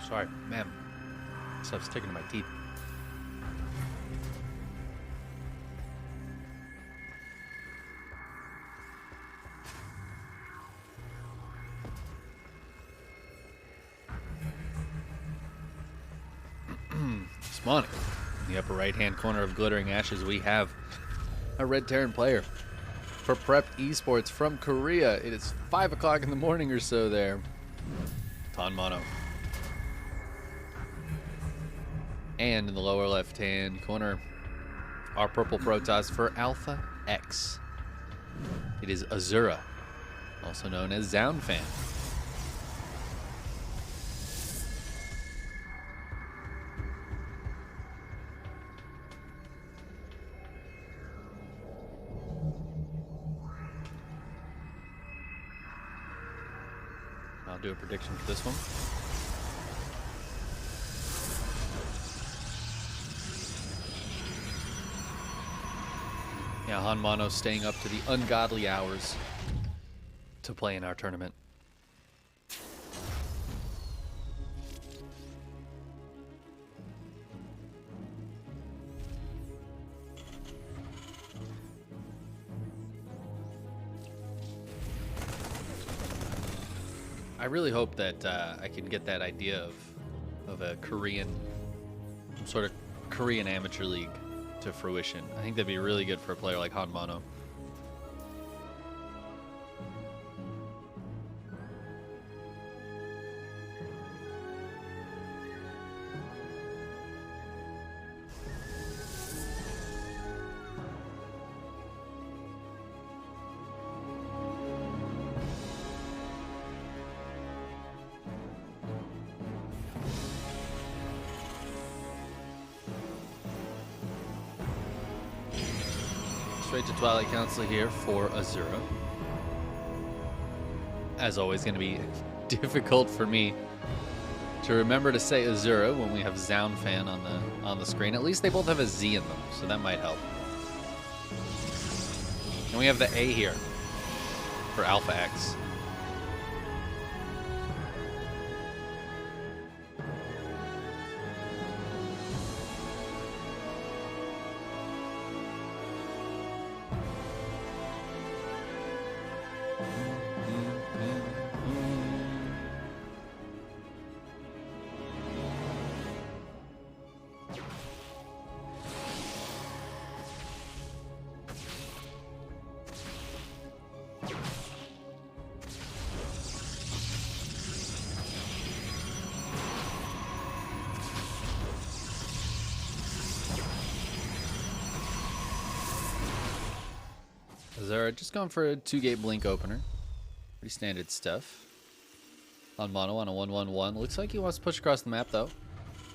sorry. Man, stuff's sticking to my teeth. This morning, in the upper right-hand corner of Glittering Ashes, we have a Red Terran player for Prepped Esports from Korea. It is 5 o'clock in the morning or so there. Ton Mono. And in the lower left-hand corner, our purple Protoss for Alpha X. It is Azura, also known as Zoundfan. I'll do a prediction for this one. Yeah, Han Mono staying up to the ungodly hours to play in our tournament. I really hope that I can get that idea of a Korean, some sort of Korean amateur league to fruition. I think that'd be really good for a player like Han Mono. Straight to Twilight Council here for Azura. As always, going to be difficult for me to remember to say Azura when we have Zoundfan on the screen. At least they both have a Z in them, so that might help. And we have the A here for Alpha X. Azura just going for a 2-gate blink opener. Pretty standard stuff. On Mono on a 1-1-1. Looks like he wants to push across the map though.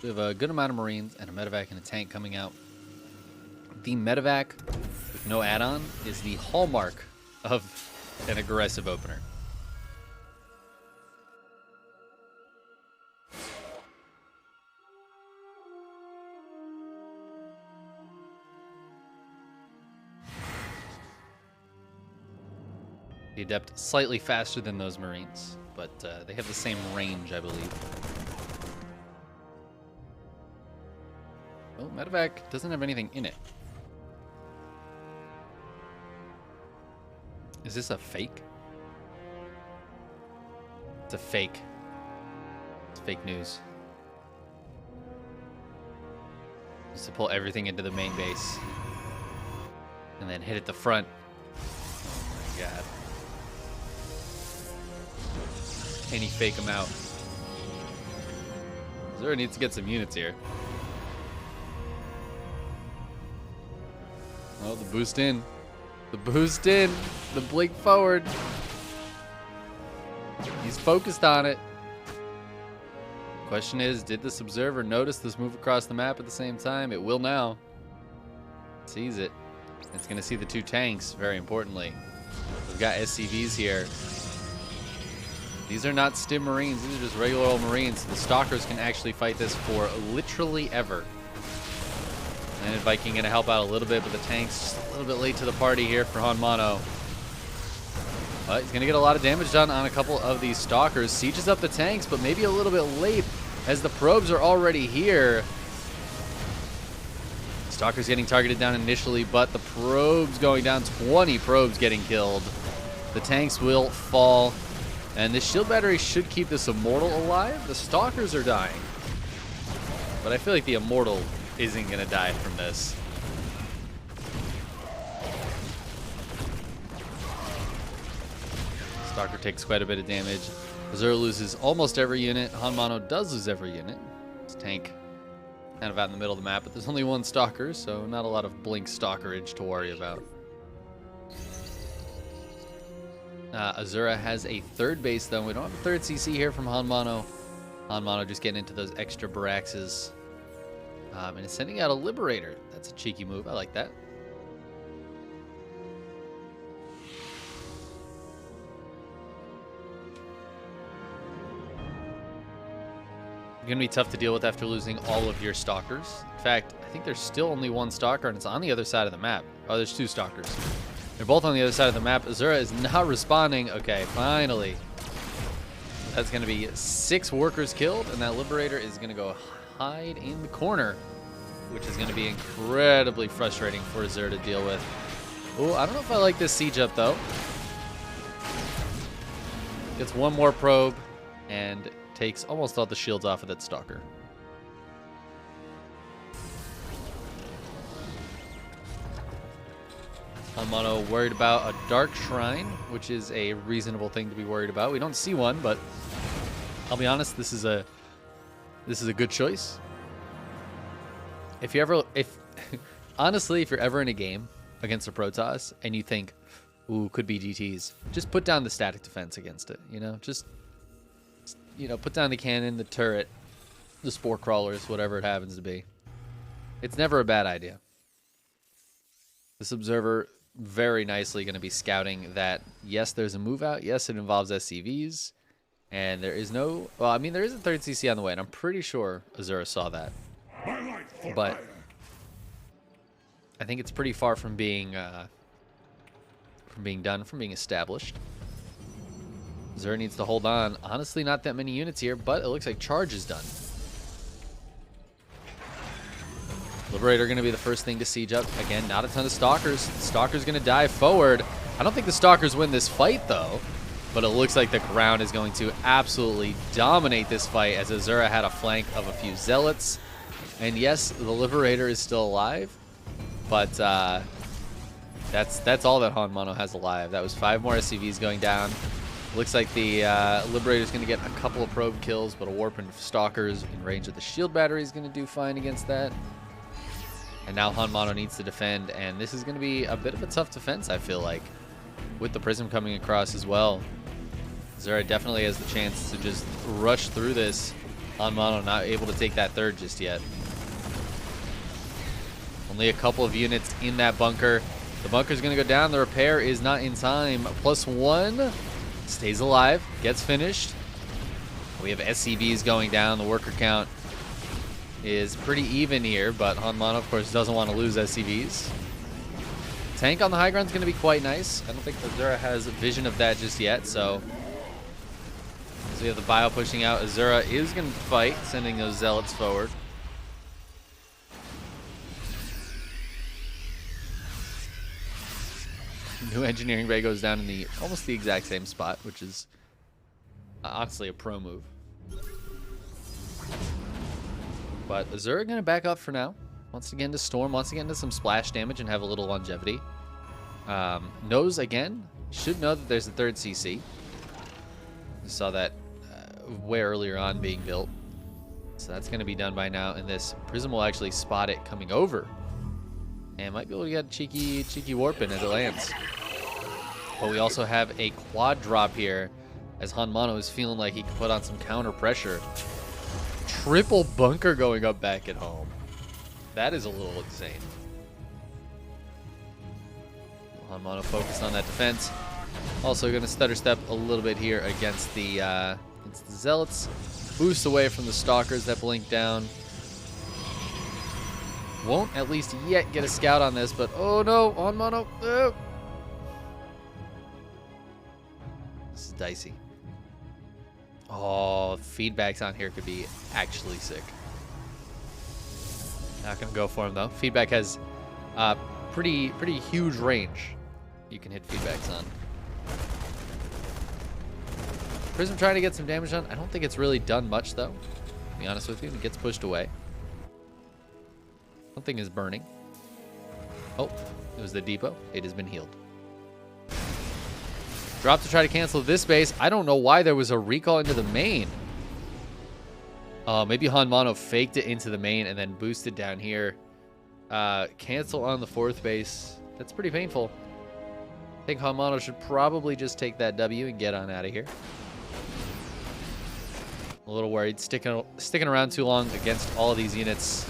We have a good amount of Marines and a medevac and a tank coming out. The medevac with no add-on is the hallmark of an aggressive opener. The Adept slightly faster than those Marines, but they have the same range, I believe. Oh, medevac doesn't have anything in it. Is this a fake? It's a fake. It's fake news. Just to pull everything into the main base. And then hit at the front. Oh my god. Can he fake him out? Azura needs to get some units here. Oh, the boost in. The boost in. The blink forward. He's focused on it. Question is, did this observer notice this move across the map at the same time? It will now. It sees it. It's going to see the 2 tanks, very importantly. We've got SCVs here. These are not stim Marines. These are just regular old Marines. The Stalkers can actually fight this for literally ever. And Viking going to help out a little bit, but the tank's just a little bit late to the party here for Han Mono. But he's going to get a lot of damage done on a couple of these Stalkers. Sieges up the tanks, but maybe a little bit late as the probes are already here. Stalker's getting targeted down initially, but the probes going down. 20 probes getting killed. The tanks will fall, and this shield battery should keep this Immortal alive. The Stalkers are dying, but I feel like the Immortal isn't going to die from this. Stalker takes quite a bit of damage. Azura loses almost every unit. Hanmano does lose every unit. His tank kind of out in the middle of the map, but there's only one Stalker, so not a lot of blink Stalkerage to worry about. Azura has a third base, though. We don't have a third CC here from Hanmano. Hanmano just getting into those extra Baraxes. And is sending out a Liberator. That's a cheeky move. I like that. Going to be tough to deal with after losing all of your Stalkers. In fact, I think there's still only one Stalker, and it's on the other side of the map. Oh, there's two Stalkers. They're both on the other side of the map. Azura is not responding. Okay, finally. That's going to be 6 workers killed, and that Liberator is going to go hide in the corner, which is going to be incredibly frustrating for Azura to deal with. Oh, I don't know if I like this siege up, though. Gets one more probe, and takes almost all the shields off of that Stalker. Hanmano worried about a Dark Shrine, which is a reasonable thing to be worried about. We don't see one, but I'll be honest, this is a good choice. Honestly, if you're ever in a game against a Protoss and you think, ooh, could be GTs, just put down the static defense against it, you know? Just put down the cannon, the turret, the spore crawlers, whatever it happens to be. It's never a bad idea. This Observer very nicely going to be scouting that, yes, there's a move out. Yes, it involves SCVs. And there is no... Well, I mean, there is a third CC on the way, and I'm pretty sure Azura saw that. But I think it's pretty far from being done, from being established. Azura needs to hold on. Honestly, not that many units here, but it looks like charge is done. Liberator going to be the first thing to siege up. Again, not a ton of Stalkers. Stalker's going to dive forward. I don't think the Stalkers win this fight, though. But it looks like the ground is going to absolutely dominate this fight, as Azura had a flank of a few Zealots. And yes, the Liberator is still alive. But that's all that Hanmano has alive. That was 5 more SCVs going down. Looks like the Liberator's going to get a couple of probe kills, but a Warp and Stalkers in range of the shield battery is going to do fine against that. And now Hanmano needs to defend, and this is going to be a bit of a tough defense, I feel like, with the Prism coming across as well. Azura definitely has the chance to just rush through this. Hanmano not able to take that third just yet. Only a couple of units in that bunker. The bunker's going to go down. The repair is not in time. +1. Stays alive, gets finished. We have SCVs going down. The worker count is pretty even here, but Hanmano, of course, doesn't want to lose SCVs. Tank on the high ground is going to be quite nice. I don't think Azura has a vision of that just yet, so as we have the bio pushing out, Azura is going to fight, sending those Zealots forward. New engineering bay goes down in almost the exact same spot, which is honestly a pro move. But Azura going to back up for now. Wants to get into Storm, wants to get into some splash damage and have a little longevity. Knows again, should know that there's a third CC. We saw that way earlier on being built. So that's going to be done by now, and this Prism will actually spot it coming over. And might be able to get a cheeky warp in as it lands. But we also have a quad drop here, as Hanmano is feeling like he can put on some counter pressure. Triple bunker going up back at home. That is a little insane. Hanmano focused on that defense. Also going to stutter step a little bit here against the Zealots. Boost away from the Stalkers that blink down. Won't at least yet get a scout on this, but oh no, Hanmano. This is dicey. Oh, feedbacks on here could be actually sick. Not gonna go for him though. Feedback has pretty huge range. You can hit feedbacks on. Prism trying to get some damage on. I don't think it's really done much though. To be honest with you, it gets pushed away. Something is burning. Oh, it was the depot. It has been healed. Drop to try to cancel this base. I don't know why there was a recall into the main. Maybe Hanmano faked it into the main and then boosted down here. Cancel on the 4th base. That's pretty painful. I think Hanmano should probably just take that W and get on out of here. A little worried. Sticking around too long against all of these units.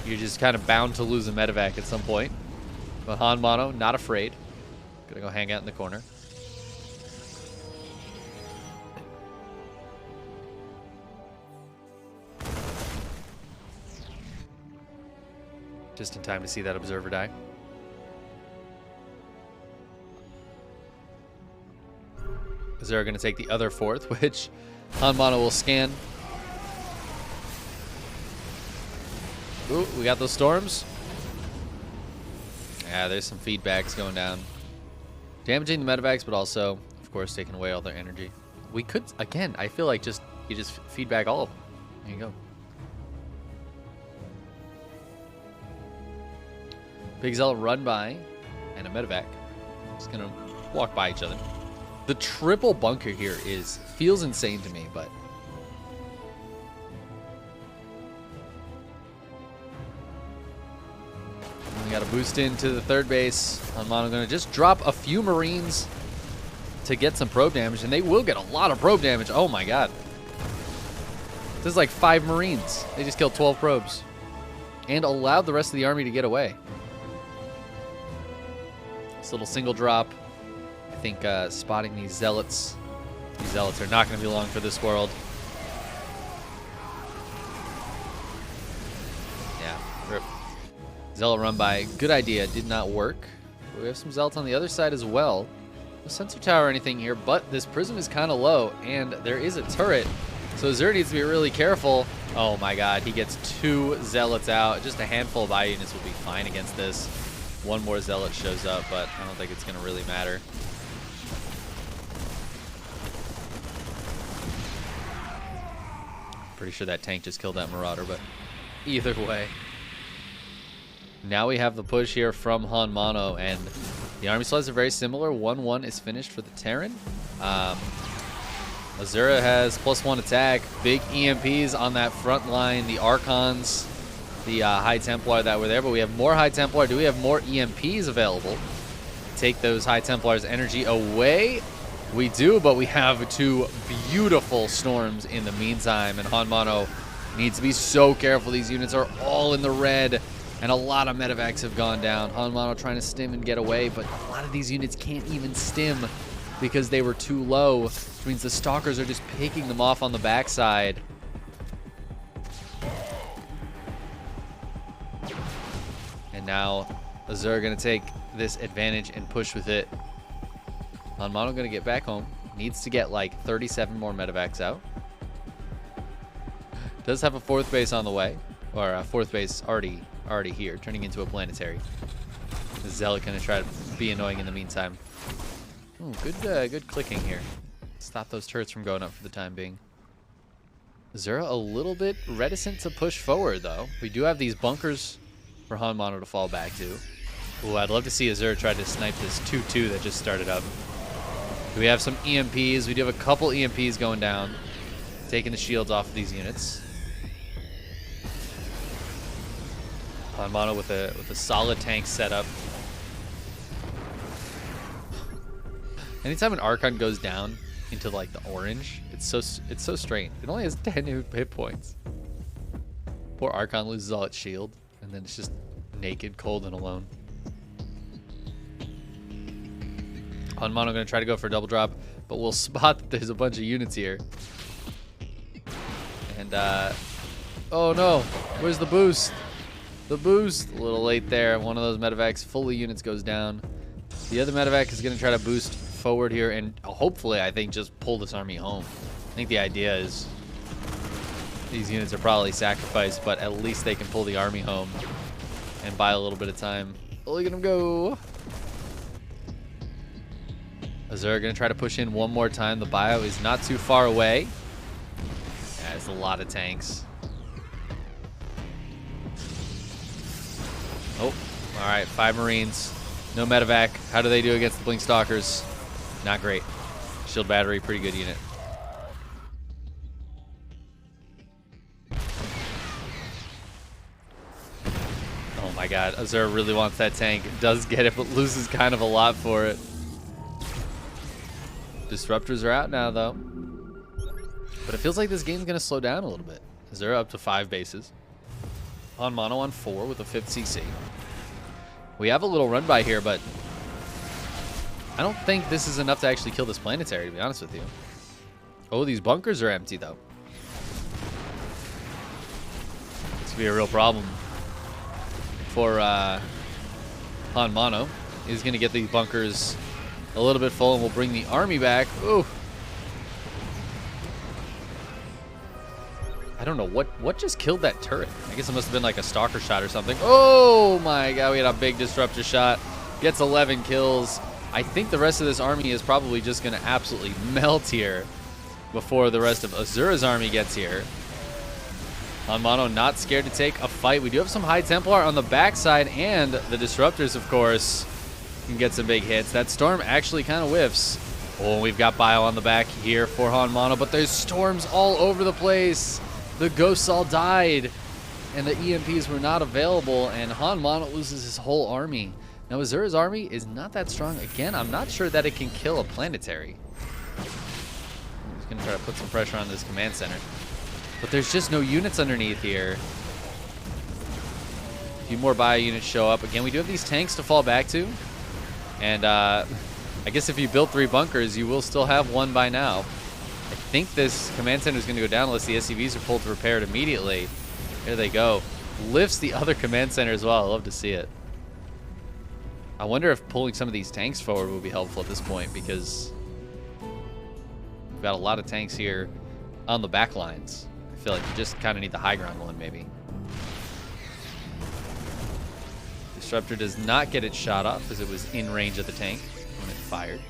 You're just kind of bound to lose a medevac at some point. But Hanmano, not afraid. Gonna go hang out in the corner. Just in time to see that observer die. Azura gonna take the other 4th, which Hanmano will scan. Ooh, we got those storms. Yeah, there's some feedbacks going down. Damaging the medevacs, but also, of course, taking away all their energy. We could, again, I feel like you just feedback all of them. There you go. Big Zealot run by, and a medevac. Just gonna walk by each other. The triple bunker here feels insane to me, but we got to boost into the 3rd base. Hanmano gonna just drop a few Marines to get some probe damage, and they will get a lot of probe damage. Oh my god. This is like 5 Marines. They just killed 12 probes. And allowed the rest of the army to get away. This little single drop. I think spotting these zealots. These zealots are not going to be long for this world. Yeah, rip. Zealot run by. Good idea. Did not work. But we have some zealots on the other side as well. No sensor tower or anything here, but this prism is kind of low, and there is a turret. So Azura needs to be really careful. Oh my god, he gets 2 zealots out. Just a handful of eye units will be fine against this. One more zealot shows up, but I don't think it's going to really matter. Pretty sure that tank just killed that Marauder, but either way. Now we have the push here from Hanmano, and the army slides are very similar. 1-1 is finished for the Terran. Azura has +1 attack. Big EMPs on that front line. The Archons, the High Templar that were there, but we have more High Templar. Do we have more EMPs available? Take those High Templars' energy away. We do, but we have 2 beautiful storms in the meantime, and Hanmano needs to be so careful. These units are all in the red, and a lot of medevacs have gone down. Hanmano trying to stim and get away, but a lot of these units can't even stim because they were too low, which means the Stalkers are just picking them off on the backside. And now Azura going to take this advantage and push with it. Hanmano going to get back home. Needs to get like 37 more medevacs out. Does have a 4th base on the way, or a 4th base already here, turning into a planetary. The Zealot going to try to be annoying in the meantime. Ooh, good clicking here. Stop those turrets from going up for the time being. Azura a little bit reticent to push forward, though. We do have these bunkers for Hanmano to fall back to. Ooh, I'd love to see Azura try to snipe this 2-2 that just started up. We have some EMPs. We do have a couple EMPs going down, taking the shields off of these units. Hanmano with a solid tank setup. Anytime an Archon goes down into like the orange, it's so strange. It only has 10 hit points. Poor Archon loses all its shield, and then it's just naked, cold, and alone. Hanmano going to try to go for a double drop, but we'll spot that there's a bunch of units here. And, oh no, where's the boost? The boost, a little late there. One of those medevacs, fully units goes down. The other medevac is going to try to boost forward here and hopefully, I think, just pull this army home. I think the idea is these units are probably sacrificed, but at least they can pull the army home and buy a little bit of time. Look at him go. Azura going to try to push in one more time. The bio is not too far away. Yeah, there's a lot of tanks. Oh, all right. 5 Marines. No medevac. How do they do against the Blink Stalkers? Not great. Shield battery, pretty good unit. Oh my god. Azura really wants that tank. Does get it, but loses kind of a lot for it. Disruptors are out now, though. But it feels like this game's going to slow down a little bit. Azura up to 5 bases. On mono on 4 with a 5th CC. We have a little run by here, but I don't think this is enough to actually kill this planetary, to be honest with you. Oh, these bunkers are empty, though. This could be a real problem for Han Mono. He's going to get these bunkers a little bit full, and we'll bring the army back. Ooh. I don't know what just killed that turret. I guess it must have been like a stalker shot or something. Oh my god, we had a big disruptor shot. Gets 11 kills. I think the rest of this army is probably just going to absolutely melt here before the rest of Azura's army gets here. Han Mono not scared to take a fight. We do have some High Templar on the backside, and the disruptors, of course, can get some big hits. That storm actually kind of whiffs. Oh, we've got bio on the back here for Han Mono, but there's storms all over the place. The ghosts all died, and the EMPs were not available, and Han Mono loses his whole army. Now, Azura's army is not that strong. Again, I'm not sure that it can kill a planetary. He's going to try to put some pressure on this command center. But there's just no units underneath here. A few more bio units show up. Again, we do have these tanks to fall back to. And I guess if you build 3 bunkers, you will still have 1 by now. I think this command center is going to go down unless the SCVs are pulled to repair it immediately. Here they go. Lifts the other command center as well. I love to see it. I wonder if pulling some of these tanks forward will be helpful at this point, because we've got a lot of tanks here on the back lines. I feel like you just kind of need the high ground one, maybe. Disruptor does not get its shot off as it was in range of the tank when it fired,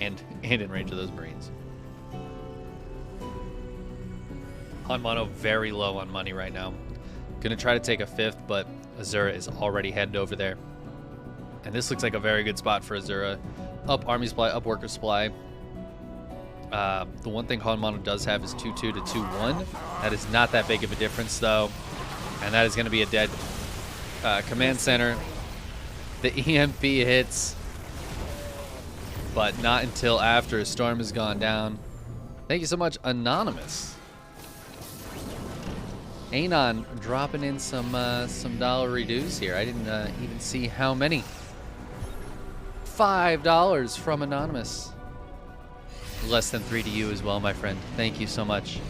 and in range of those Marines. Han Mono very low on money right now. Gonna try to take a 5th, but Azura is already headed over there. And this looks like a very good spot for Azura. Up army supply, up worker supply. The one thing Han Mono does have is 2-2 to 2-1. That is not that big of a difference, though. And that is going to be a dead command center. The EMP hits, but not until after a storm has gone down. Thank you so much, Anonymous. Anon dropping in some dollar reduce here. I didn't even see how many. $5 from Anonymous. Less than 3 to you as well, my friend. Thank you so much.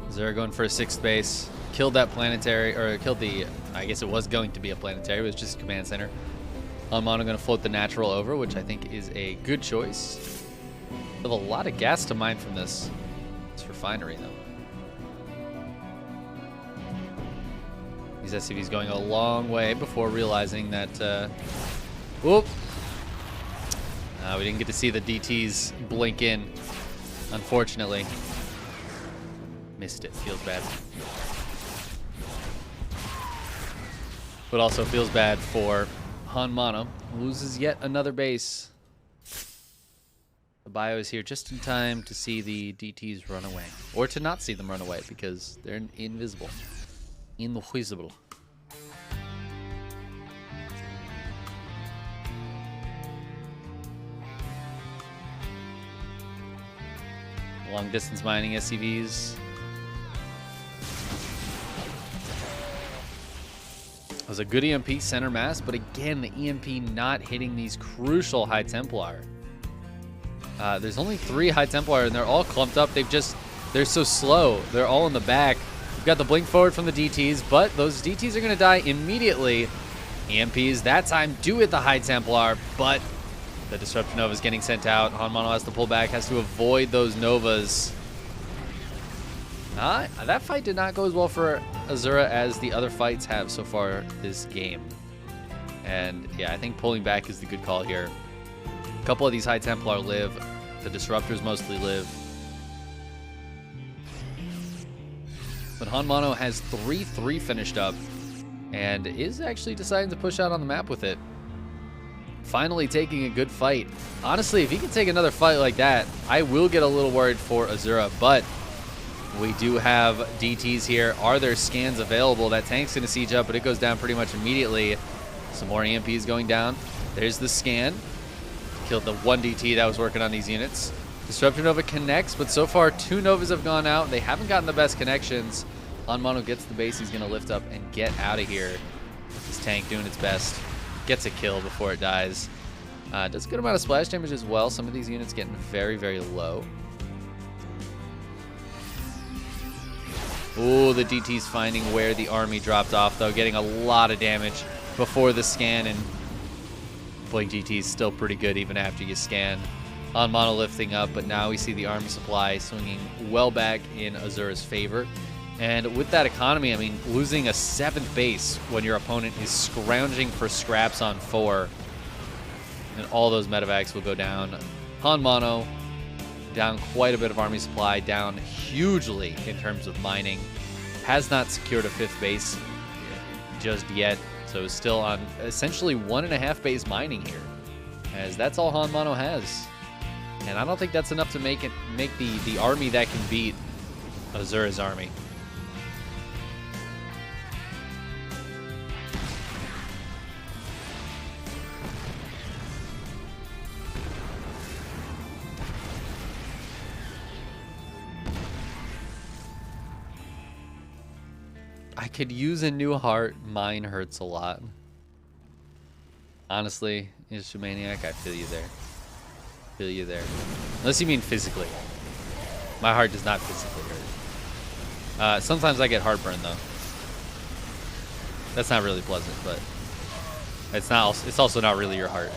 Azura going for a 6th base. Killed that planetary, or killed the, I guess it was going to be a planetary, it was just a command center. Han Mono going to float the natural over, which I think is a good choice. We have a lot of gas to mine from this refinery, though. These SCVs going a long way before realizing that, whoop. We didn't get to see the DTs blink in, unfortunately. Missed it, feels bad. But also feels bad for Han Mono. Loses yet another base. The bio is here just in time to see the DTs run away. Or to not see them run away, because they're invisible. Invisible. Long distance mining SCVs. It was a good EMP center mass, but again, the EMP not hitting these crucial High Templar. There's only 3 High Templar, and they're all clumped up. They're so slow. They're all in the back. We've got the blink forward from the DTs, but those DTs are going to die immediately. EMPs that time do hit the High Templar, but the Disruptor Nova is getting sent out. Hanmano has to pull back, has to avoid those Novas. That fight did not go as well for Azura as the other fights have so far this game. And yeah, I think pulling back is the good call here. A couple of these High Templar live. The Disruptors mostly live. But Hanmano has 3-3 finished up and is actually deciding to push out on the map with it. Finally taking a good fight. Honestly, if he can take another fight like that, I will get a little worried for Azura, but we do have DTs here. Are there scans available? That tank's going to siege up, but it goes down pretty much immediately. Some more EMPs going down. There's the scan. Killed the 1 DT that was working on these units. Disruptor Nova connects, but so far 2 Novas have gone out. They haven't gotten the best connections. Hanmano gets the base. He's going to lift up and get out of here. This tank doing its best. Gets a kill before it dies. Does a good amount of splash damage as well. Some of these units getting very, very low. Ooh, the DT's finding where the army dropped off, though. Getting a lot of damage before the scan, and Blink DT's still pretty good even after you scan. Hanmano lifting up, but now we see the army supply swinging well back in Azura's favor. And with that economy, I mean, losing a 7th base when your opponent is scrounging for scraps on 4, and all those medevacs will go down. Hanmano down quite a bit of army supply, down hugely in terms of mining. Has not secured a 5th base just yet, so still on essentially 1.5 base mining here, as that's all Hanmano has. And I don't think that's enough to make the army that can beat Azura's army. I could use a new heart. Mine hurts a lot. Honestly, Maniac, I feel you there. Feel you there. Unless you mean physically. My heart does not physically hurt. Sometimes I get heartburn though. That's not really pleasant, but it's not. It's also not really your heart.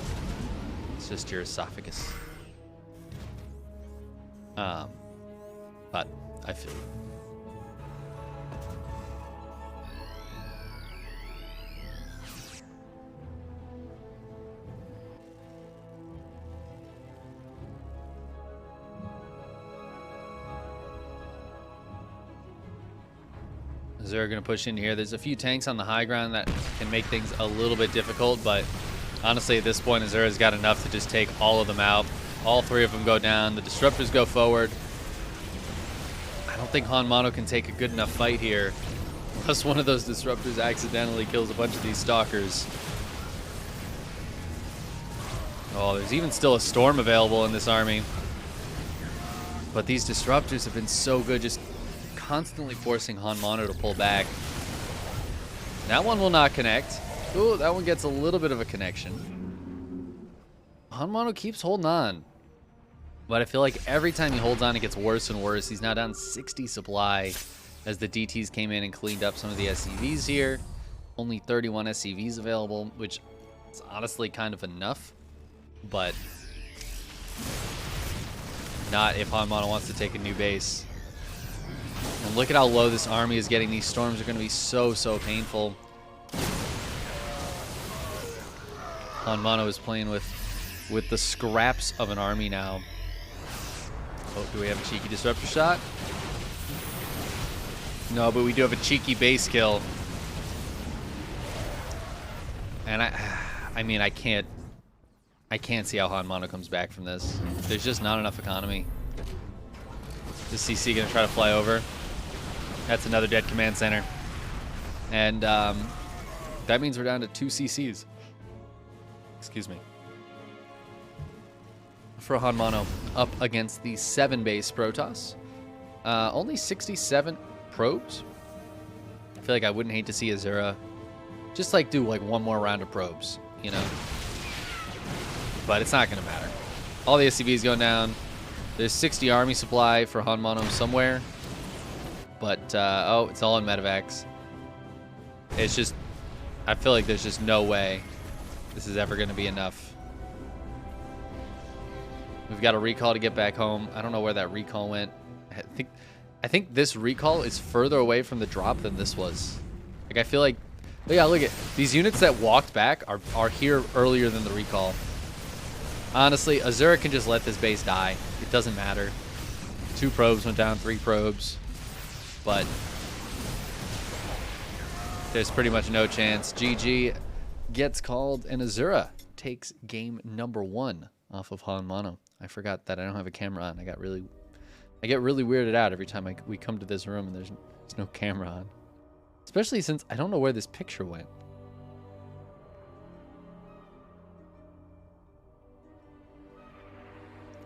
It's just your esophagus. But I feel you. Azura going to push in here. There's a few tanks on the high ground that can make things a little bit difficult, but honestly at this point Azura's got enough to just take all of them out. All 3 of them go down. The Disruptors go forward. I don't think Hanmano can take a good enough fight here. Plus one of those Disruptors accidentally kills a bunch of these Stalkers. Oh, there's even still a Storm available in this army. But these Disruptors have been so good, just constantly forcing Hanmano to pull back. That one will not connect. Ooh, that one gets a little bit of a connection. Hanmano keeps holding on. But I feel like every time he holds on, it gets worse and worse. He's now down 60 supply as the DTs came in and cleaned up some of the SCVs here. Only 31 SCVs available, which is honestly kind of enough. But not if Hanmano wants to take a new base. And look at how low this army is getting. These storms are going to be so, so painful. Hanmano is playing with the scraps of an army now. Oh, do we have a cheeky disruptor shot? No, but we do have a cheeky base kill. And I mean, I can't see how Hanmano comes back from this. There's just not enough economy. Is CC going to try to fly over? That's another dead command center. And that means we're down to 2 CCs. Excuse me. For Hanmano, up against the 7-base Protoss. Only 67 probes. I feel like I wouldn't hate to see Azura just like do like one more round of probes, you know? But it's not going to matter. All the SCVs going down. There's 60 army supply for Han Mono somewhere. But, oh, it's all in medevacs. It's just, I feel like there's just no way this is ever going to be enough. We've got a recall to get back home. I don't know where that recall went. I think this recall is further away from the drop than this was. Like, I feel like, yeah, look at these units that walked back are here earlier than the recall. Honestly, Azura can just let this base die. It doesn't matter. 2 probes went down, 3 probes. But there's pretty much no chance. GG gets called, and Azura takes game number 1 off of Han Mono. I forgot that I don't have a camera on. I get really weirded out every time we come to this room and there's no camera on. Especially since I don't know where this picture went.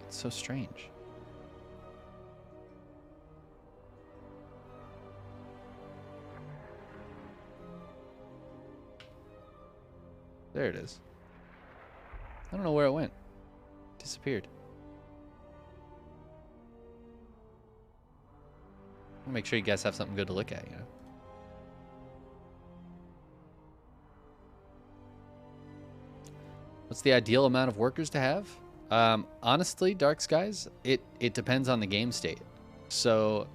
It's so strange. There it is. I don't know where it went. Disappeared. I'll make sure you guys have something good to look at, you know. What's the ideal amount of workers to have? Honestly, Dark Skies, it depends on the game state. So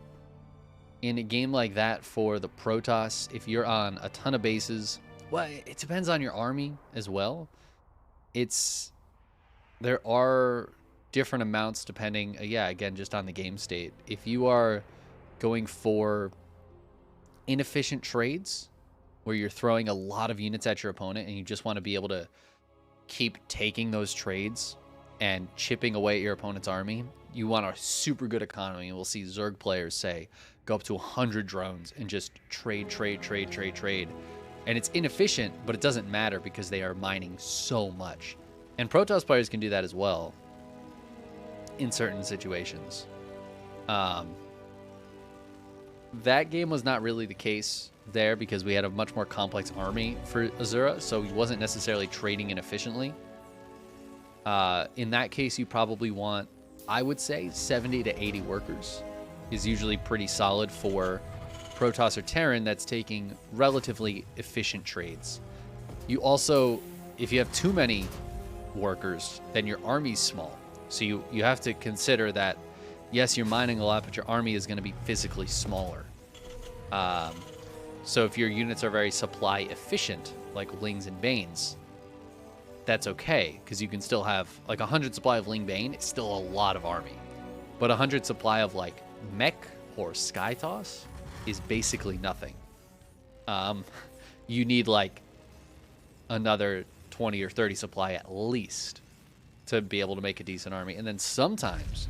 in a game like that for the Protoss, if you're on a ton of bases, well, it depends on your army as well. There are different amounts depending, yeah, again, just on the game state. If you are going for inefficient trades where you're throwing a lot of units at your opponent and you just want to be able to keep taking those trades and chipping away at your opponent's army, you want a super good economy. And we'll see Zerg players say go up to 100 drones and just trade. And it's inefficient, but it doesn't matter because they are mining so much. And Protoss players can do that as well in certain situations. That game was not really the case there because we had a much more complex army for Azura, so he wasn't necessarily trading inefficiently. In that case, you probably want, I would say, 70 to 80 workers is usually pretty solid for Protoss or Terran that's taking relatively efficient trades. You also, if you have too many workers, then your army's small. So you have to consider that, yes, you're mining a lot, but your army is going to be physically smaller. So if your units are very supply efficient, like Lings and Banes, that's okay, because you can still have, like, 100 supply of Ling Bane is still a lot of army. But 100 supply of, like, Mech or Skytoss is basically nothing. You need, like, another 20 or 30 supply at least to be able to make a decent army. And then sometimes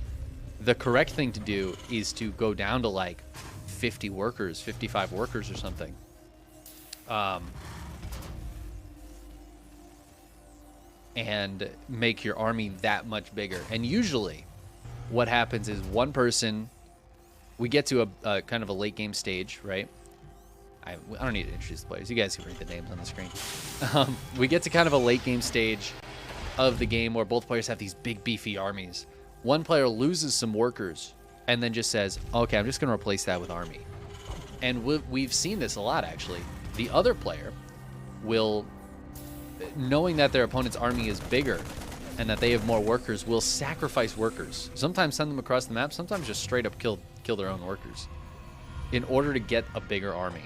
the correct thing to do is to go down to, like, 50 workers, 55 workers or something. And make your army that much bigger. And usually what happens is one person, we get to a kind of a late game stage, right? I don't need to introduce the players. You guys can read the names on the screen. We get to kind of a late game stage of the game where both players have these big beefy armies. One player loses some workers and then just says, okay, I'm just going to replace that with army. And we've seen this a lot, actually. The other player will, knowing that their opponent's army is bigger and that they have more workers, will sacrifice workers. Sometimes send them across the map, sometimes just straight up kill their own workers in order to get a bigger army.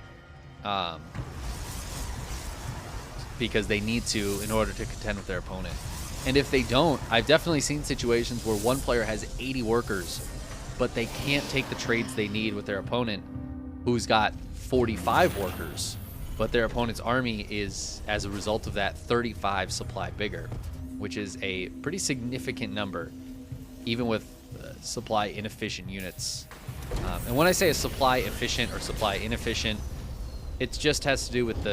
Because they need to in order to contend with their opponent. And if they don't, I've definitely seen situations where one player has 80 workers, but they can't take the trades they need with their opponent, who's got 45 workers, but their opponent's army is, as a result of that, 35 supply bigger, which is a pretty significant number, even with supply inefficient units. And when I say a supply efficient or supply inefficient, it just has to do with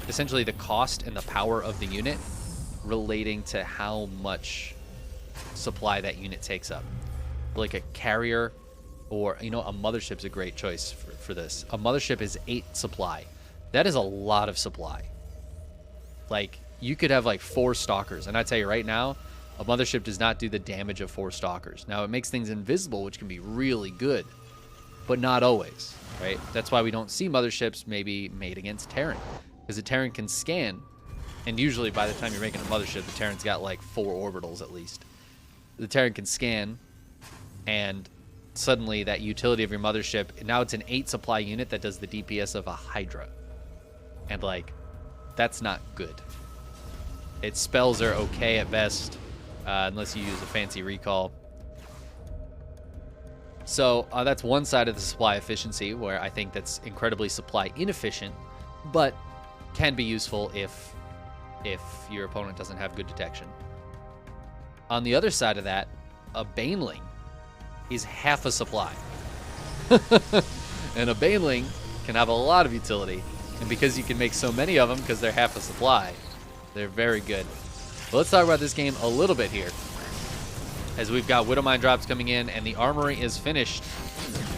essentially the cost and the power of the unit relating to how much supply that unit takes up. Like a carrier, or, you know, a mothership's a great choice for this. A mothership is 8 supply. That is a lot of supply. Like, you could have like 4 stalkers, and I tell you right now, A mothership does not do the damage of 4 stalkers. Now, it makes things invisible, which can be really good, but not always, right? That's why we don't see motherships maybe made against Terran, because the Terran can scan, and usually by the time you're making a mothership, the Terran's got like 4 orbitals at least. The Terran can scan, and suddenly that utility of your mothership, now it's an 8 supply unit that does the DPS of a Hydra. And like, that's not good. Its spells are okay at best, unless you use a fancy recall. So that's one side of the supply efficiency, where I think that's incredibly supply inefficient, but can be useful if your opponent doesn't have good detection. On the other side of that, a Baneling is half a supply. And a Baneling can have a lot of utility, and because you can make so many of them because they're half a supply, they're very good. But let's talk about this game a little bit here, as we've got Widowmine drops coming in, and the armory is finished.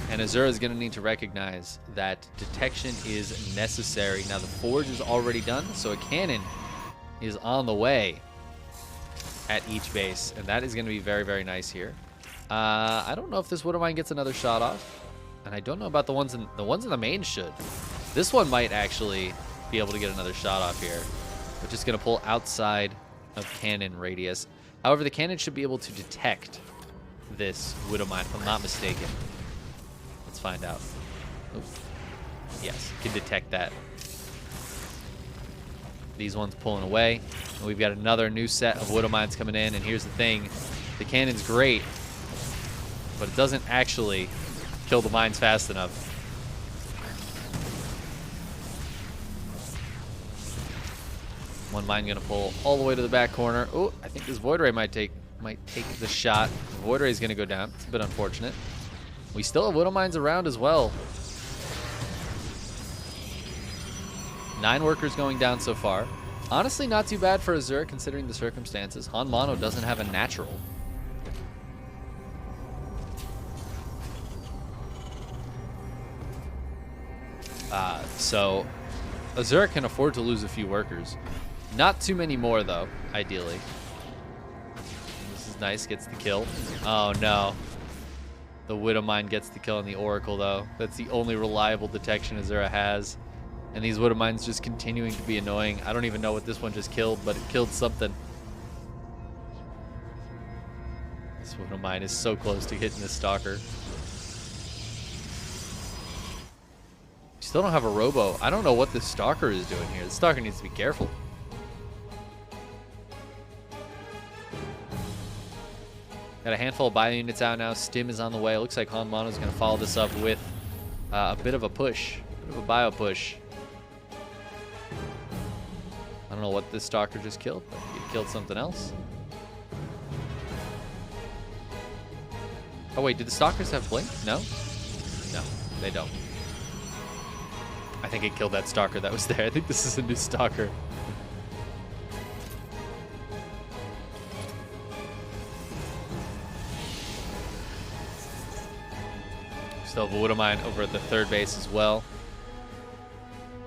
And Azura is going to need to recognize that detection is necessary. Now, the forge is already done, so a cannon is on the way at each base, and that is going to be very, very nice here. I don't know if this Widowmine gets another shot off, and I don't know about the ones in the main should. This one might actually be able to get another shot off here. We're just going to pull outside of cannon radius. However, the cannon should be able to detect this Widowmine, if I'm not mistaken. Let's find out. Oof. Yes, can detect that. These ones pulling away. And we've got another new set of Widowmines coming in. And here's the thing. The cannon's great, but it doesn't actually kill the mines fast enough. One mine gonna pull all the way to the back corner. Oh, I think this Void Ray might take the shot. Void Ray is gonna go down. It's a bit unfortunate. We still have Widowmines around as well. 9 workers going down so far. Honestly, not too bad for Azura considering the circumstances. Han Mono doesn't have a natural. So Azura can afford to lose a few workers. Not too many more, though, ideally. This is nice. Gets the kill. Oh, no. The Widowmine gets the kill on the Oracle, though. That's the only reliable detection Azura has. And these Widowmines just continuing to be annoying. I don't even know what this one just killed, but it killed something. This Widowmine is so close to hitting this Stalker. Still don't have a Robo. I don't know what this Stalker is doing here. The Stalker needs to be careful. Got a handful of bio units out now. Stim is on the way. It looks like Han Mono is going to follow this up with a bit of a push. A bit of a bio push. I don't know what this Stalker just killed, but he killed something else. Oh, wait. Did the Stalkers have Blink? No? No, they don't. I think it killed that Stalker that was there. I think this is a new Stalker. Still have a Widowmine over at the 3rd base as well.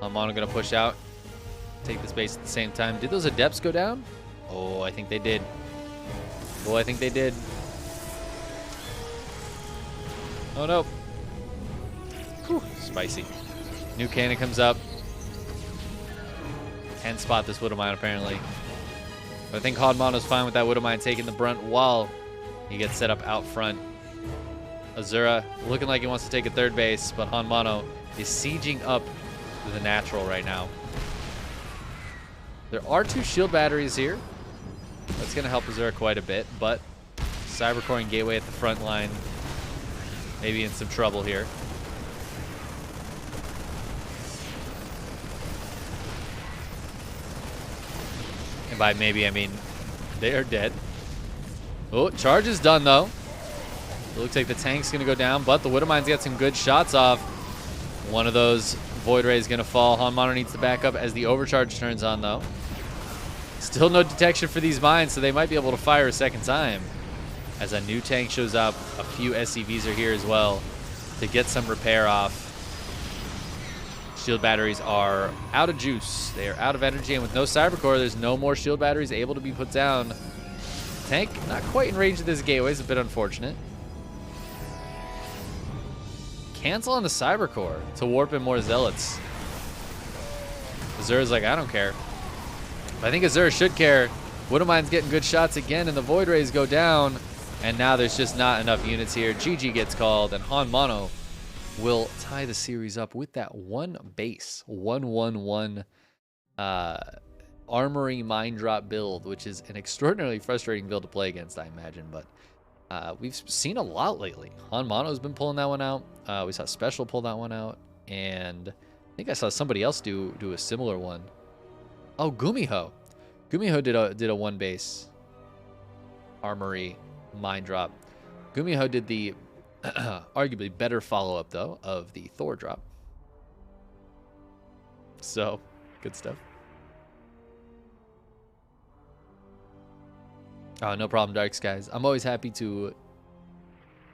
Mono gonna push out. Take this base at the same time. Did those Adepts go down? Oh, I think they did. Oh, I think they did. Oh, no. Whew, spicy. New cannon comes up. Can spot this Widowmine, apparently. But I think Han Mono's fine with that Widowmine taking the brunt while he gets set up out front. Azura looking like he wants to take a 3rd base, but Han Mono is sieging up the natural right now. There are 2 shield batteries here. That's going to help Azura quite a bit, but Cybercore and Gateway at the front line maybe in some trouble here. And by maybe, I mean they are dead. Oh, charge is done, though. It looks like the tank's going to go down, but the Widowmine's got some good shots off. One of those Void Rays going to fall. Han Mono needs to back up as the overcharge turns on, though. Still no detection for these mines, so they might be able to fire a second time. As a new tank shows up, a few SCVs are here as well to get some repair off. Shield batteries are out of juice. They are out of energy, and with no Cybercore, there's no more shield batteries able to be put down. Tank not quite in range of this gateway. It's a bit unfortunate. Cancel on the Cyber Core to warp in more Zealots. Azura's like, I don't care. I think Azura should care. Widowmine's getting good shots again, and the Void Rays go down. And now there's just not enough units here. GG gets called, and Han Mono will tie the series up with that one base. 1-1-1 Armory Mine Drop build, which is an extraordinarily frustrating build to play against, I imagine. But we've seen a lot lately. Han Mono's been pulling that one out. We saw Special pull that one out. And I think I saw somebody else do a similar one. Oh, Gumiho. Gumiho did a one base Armory Mine Drop. Gumiho did the arguably better follow-up, though, of the Thor drop. So, good stuff. Oh, no problem, Dark Skies. I'm always happy to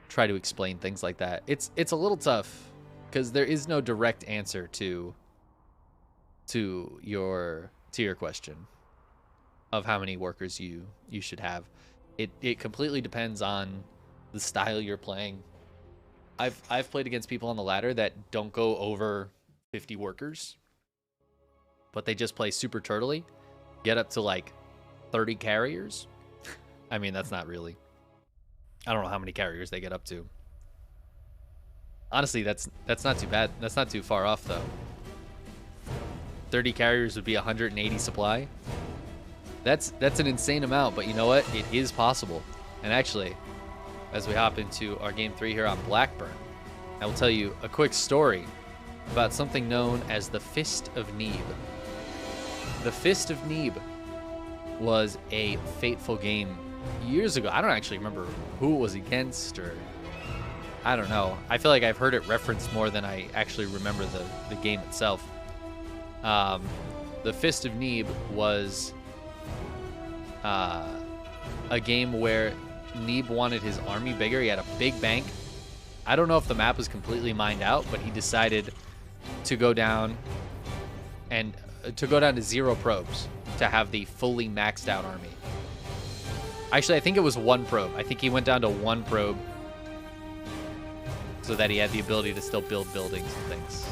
try to explain things like that. It's a little tough because there is no direct answer to your question of how many workers you should have. It completely depends on the style you're playing. I've played against people on the ladder that don't go over 50 workers, but they just play super turtly, get up to like 30 carriers. I mean, that's not really. I don't know how many carriers they get up to. Honestly, that's not too bad. That's not too far off though. 30 carriers would be 180 supply. That's an insane amount, but you know what? It is possible. And actually, as we hop into our game 3 here on Blackburn, I will tell you a quick story about something known as the Fist of Neeb. The Fist of Neeb was a fateful game years ago. I don't actually remember who it was against, or I don't know. I feel like I've heard it referenced more than I actually remember the game itself. The Fist of Neeb was a game where Neeb wanted his army bigger. He had a big bank. I don't know if the map was completely mined out, but he decided to go down to 0 probes to have the fully maxed out army. Actually, I think it was 1 probe. I think he went down to 1 probe so that he had the ability to still build buildings and things.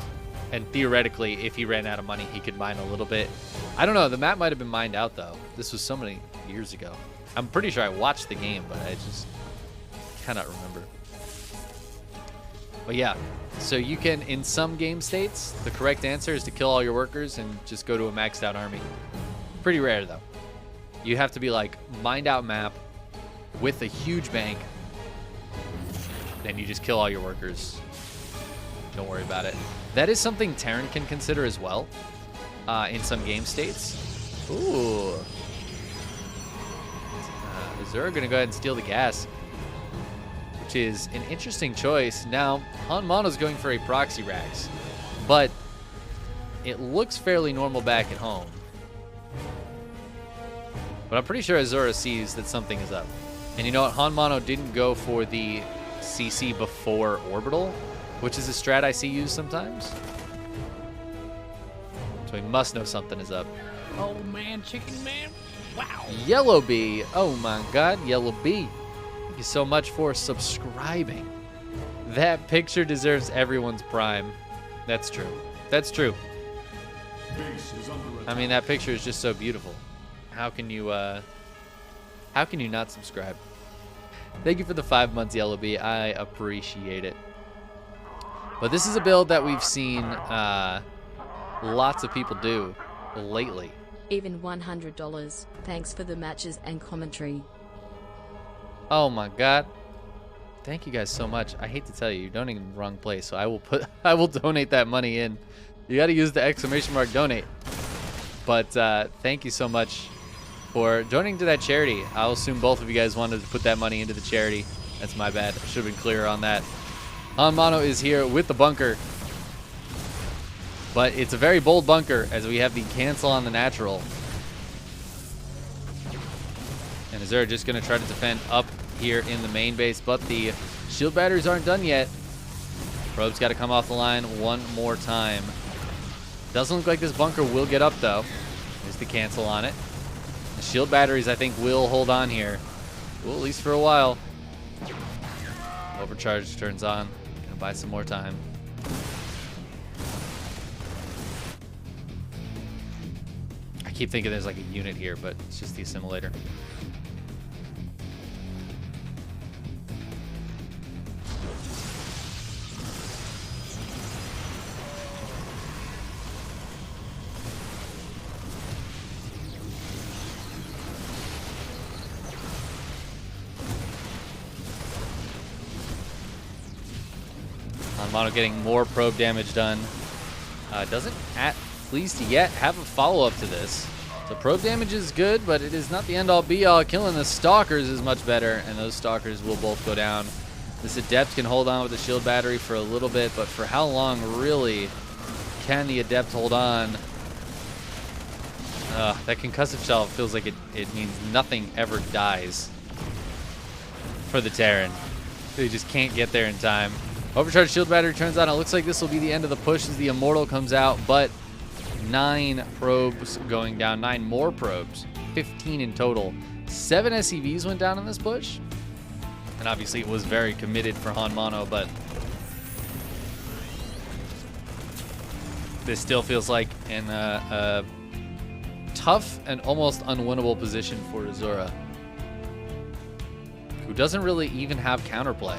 And theoretically, if he ran out of money, he could mine a little bit. I don't know. The map might have been mined out, though. This was so many years ago. I'm pretty sure I watched the game, but I just cannot remember. But yeah, so you can, in some game states, the correct answer is to kill all your workers and just go to a maxed out army. Pretty rare, though. You have to be like mined out map with a huge bank. Then you just kill all your workers. Don't worry about it. That is something Terran can consider as well in some game states. Ooh. Azura going to go ahead and steal the gas, which is an interesting choice. Now, Han Mono's going for a proxy Rags, but it looks fairly normal back at home. But I'm pretty sure Azura sees that something is up. And you know what? Han Mono didn't go for the CC before Orbital, which is a strat I see used sometimes. So he must know something is up. Oh man, Chickenman. Wow. Yellow Bee. Oh my god, Yellow Bee. Thank you so much for subscribing. That picture deserves everyone's prime. That's true. That's true. I mean, that picture is just so beautiful. How can you not subscribe? Thank you for the 5 months, Yellow Bee. I appreciate it. But this is a build that we've seen lots of people do lately. Even $100. Thanks for the matches and commentary. Oh my god. Thank you guys so much. I hate to tell you, you're donating in the wrong place, so I will donate that money in. You got to use the exclamation mark donate. But thank you so much for donating to that charity. I'll assume both of you guys wanted to put that money into the charity. That's my bad. I should have been clearer on that. Han Mono is here with the bunker. But it's a very bold bunker as we have the cancel on the natural. And Azura just going to try to defend up here in the main base, but the shield batteries aren't done yet. Probe's got to come off the line one more time. Doesn't look like this bunker will get up, though. There's the cancel on it. The shield batteries, I think, will hold on here. Well, at least for a while. Overcharge turns on. Gonna buy some more time. I keep thinking there's like a unit here, but it's just the assimilator. Mono getting more probe damage done. Doesn't at least yet have a follow-up to this. So probe damage is good, but it is not the end-all be-all. Killing the Stalkers is much better, and those Stalkers will both go down. This Adept can hold on with the shield battery for a little bit, but for how long really can the Adept hold on? That concussive shell feels like it means nothing ever dies for the Terran. They just can't get there in time. Overcharged shield battery turns on. It looks like this will be the end of the push as the Immortal comes out, but 9 probes going down, 9 more probes, 15 in total. 7 SCVs went down in this push, and obviously it was very committed for Han Mono, but this still feels like in a tough and almost unwinnable position for Azura, who doesn't really even have counterplay.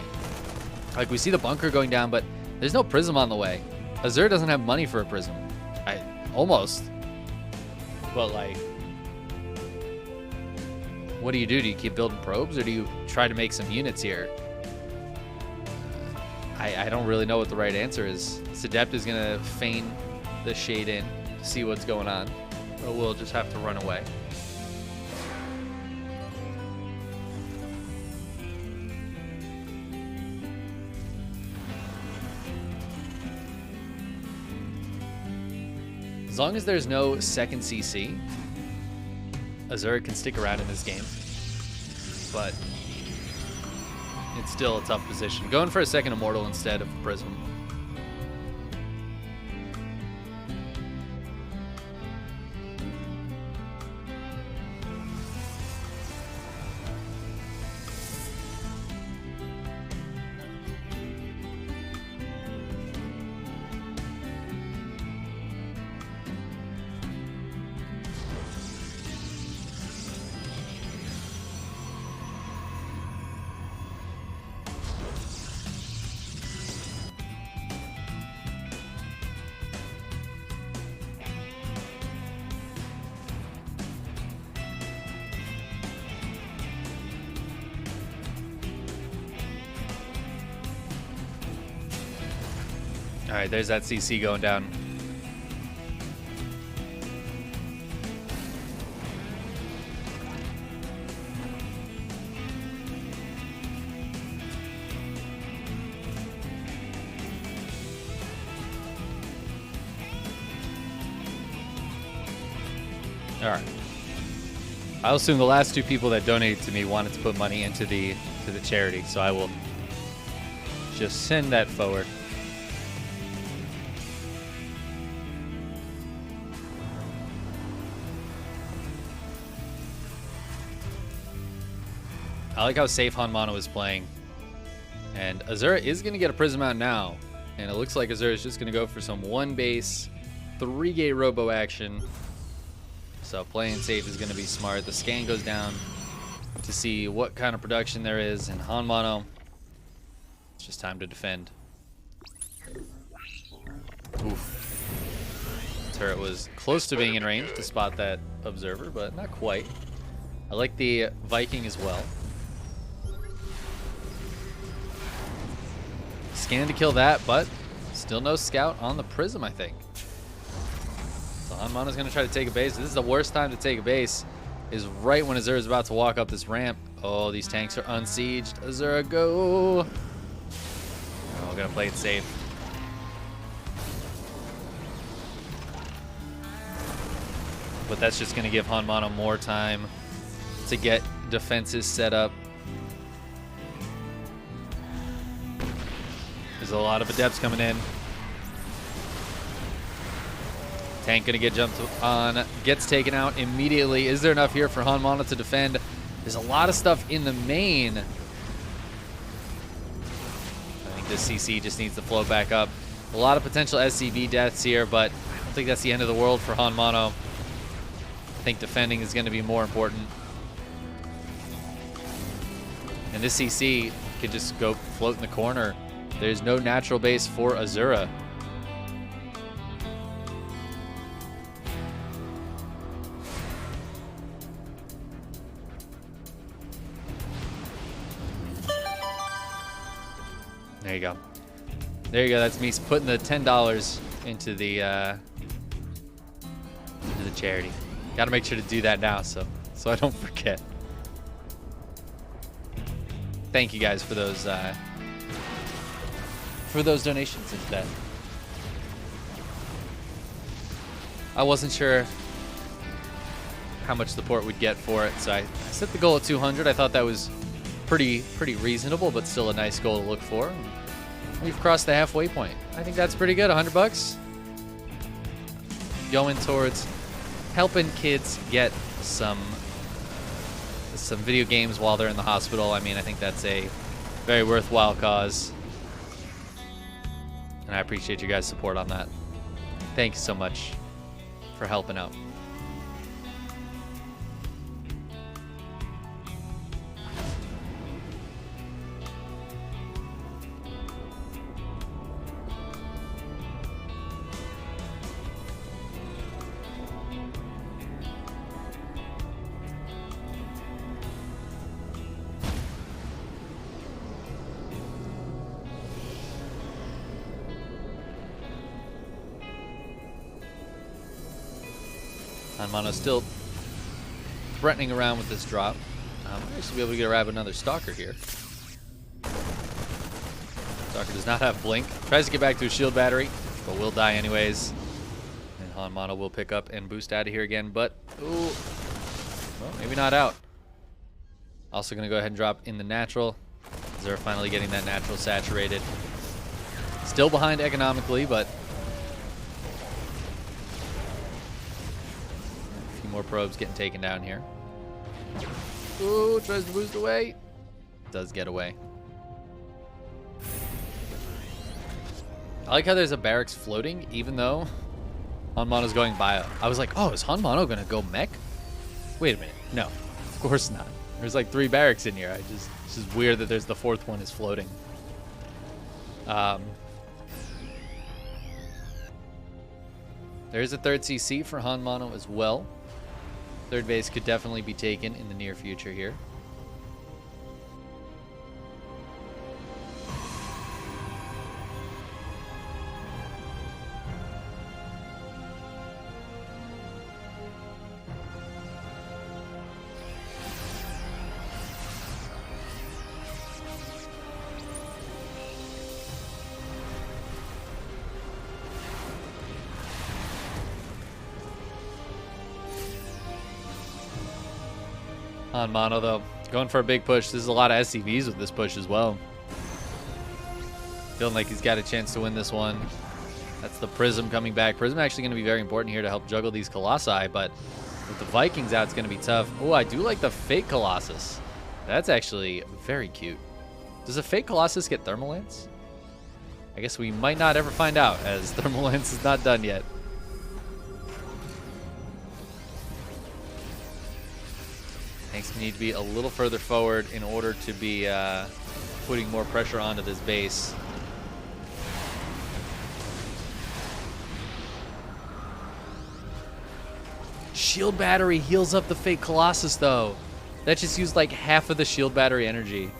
Like, we see the bunker going down, but there's no prism on the way. Azura doesn't have money for a prism. Almost. But, like, what do? Do you keep building probes, or do you try to make some units here? I don't really know what the right answer is. This Adept is going to feign the shade in to see what's going on. Or we'll just have to run away. As long as there's no second CC, Azura can stick around in this game. But it's still a tough position. Going for a second Immortal instead of Prism. All right, there's that CC going down. All right. I'll assume the last 2 people that donated to me wanted to put money into the charity, so I will just send that forward. I like how safe Han Mono is playing. And Azura is going to get a Prism out now. And it looks like Azura is just going to go for some 1 base, 3-gate robo action. So playing safe is going to be smart. The scan goes down to see what kind of production there is. And Han Mono, it's just time to defend. Oof. Turret was close to being in range to spot that observer, but not quite. I like the Viking as well. Scan to kill that, but still no scout on the Prism, I think. So Han Mono's going to try to take a base. This is the worst time to take a base, is right when Azura is about to walk up this ramp. Oh, these tanks are unsieged. Azura, go! Oh, we're going to play it safe. But that's just going to give Han Mono more time to get defenses set up. There's a lot of Adepts coming in. Tank gonna get jumped on, gets taken out immediately. Is there enough here for Han Mono to defend? There's a lot of stuff in the main. I think this CC just needs to float back up. A lot of potential SCV deaths here, but I don't think that's the end of the world for Hanmano. I think defending is going to be more important. And this CC can just go float in the corner. There's no natural base for Azura. There you go. There you go. That's me putting the $10 into the charity. Got to make sure to do that now, so I don't forget. Thank you guys for those donations into that. I wasn't sure how much the port would get for it, so I set the goal at 200. I thought that was pretty reasonable, but still a nice goal to look for. We've crossed the halfway point. I think that's pretty good. $100 going towards helping kids get some video games while they're in the hospital. I mean, I think that's a very worthwhile cause, and I appreciate you guys' support on that. Thank you so much for helping out. Hanmano still threatening around with this drop. I should be able to grab another Stalker here. Stalker does not have Blink. Tries to get back to his shield battery, but will die anyways. And Hanmano will pick up and boost out of here again, but ooh, well, maybe not out. Also going to go ahead and drop in the natural. They're finally getting that natural saturated. Still behind economically, but more probes getting taken down here. Ooh, tries to boost away. Does get away. I like how there's a barracks floating, even though Hanmano's going bio. I was like, oh, is Hanmano gonna go mech? Wait a minute. No, of course not. There's like 3 barracks in here. It's just weird that there's the 4th one is floating. There's a 3rd CC for Hanmano as well. 3rd base could definitely be taken in the near future here. Hanmano, though, going for a big push. There's a lot of SCVs with this push as well. Feeling like he's got a chance to win this one. That's the Prism coming back. Prism actually going to be very important here to help juggle these Colossi, but with the Vikings out, it's going to be tough. Oh, I do like the fake Colossus. That's actually very cute. Does a fake Colossus get Thermal Lance? I guess we might not ever find out, as Thermal Lance is not done yet. Tanks need to be a little further forward in order to be putting more pressure onto this base. Shield battery heals up the fake Colossus, though. That just used like half of the shield battery energy.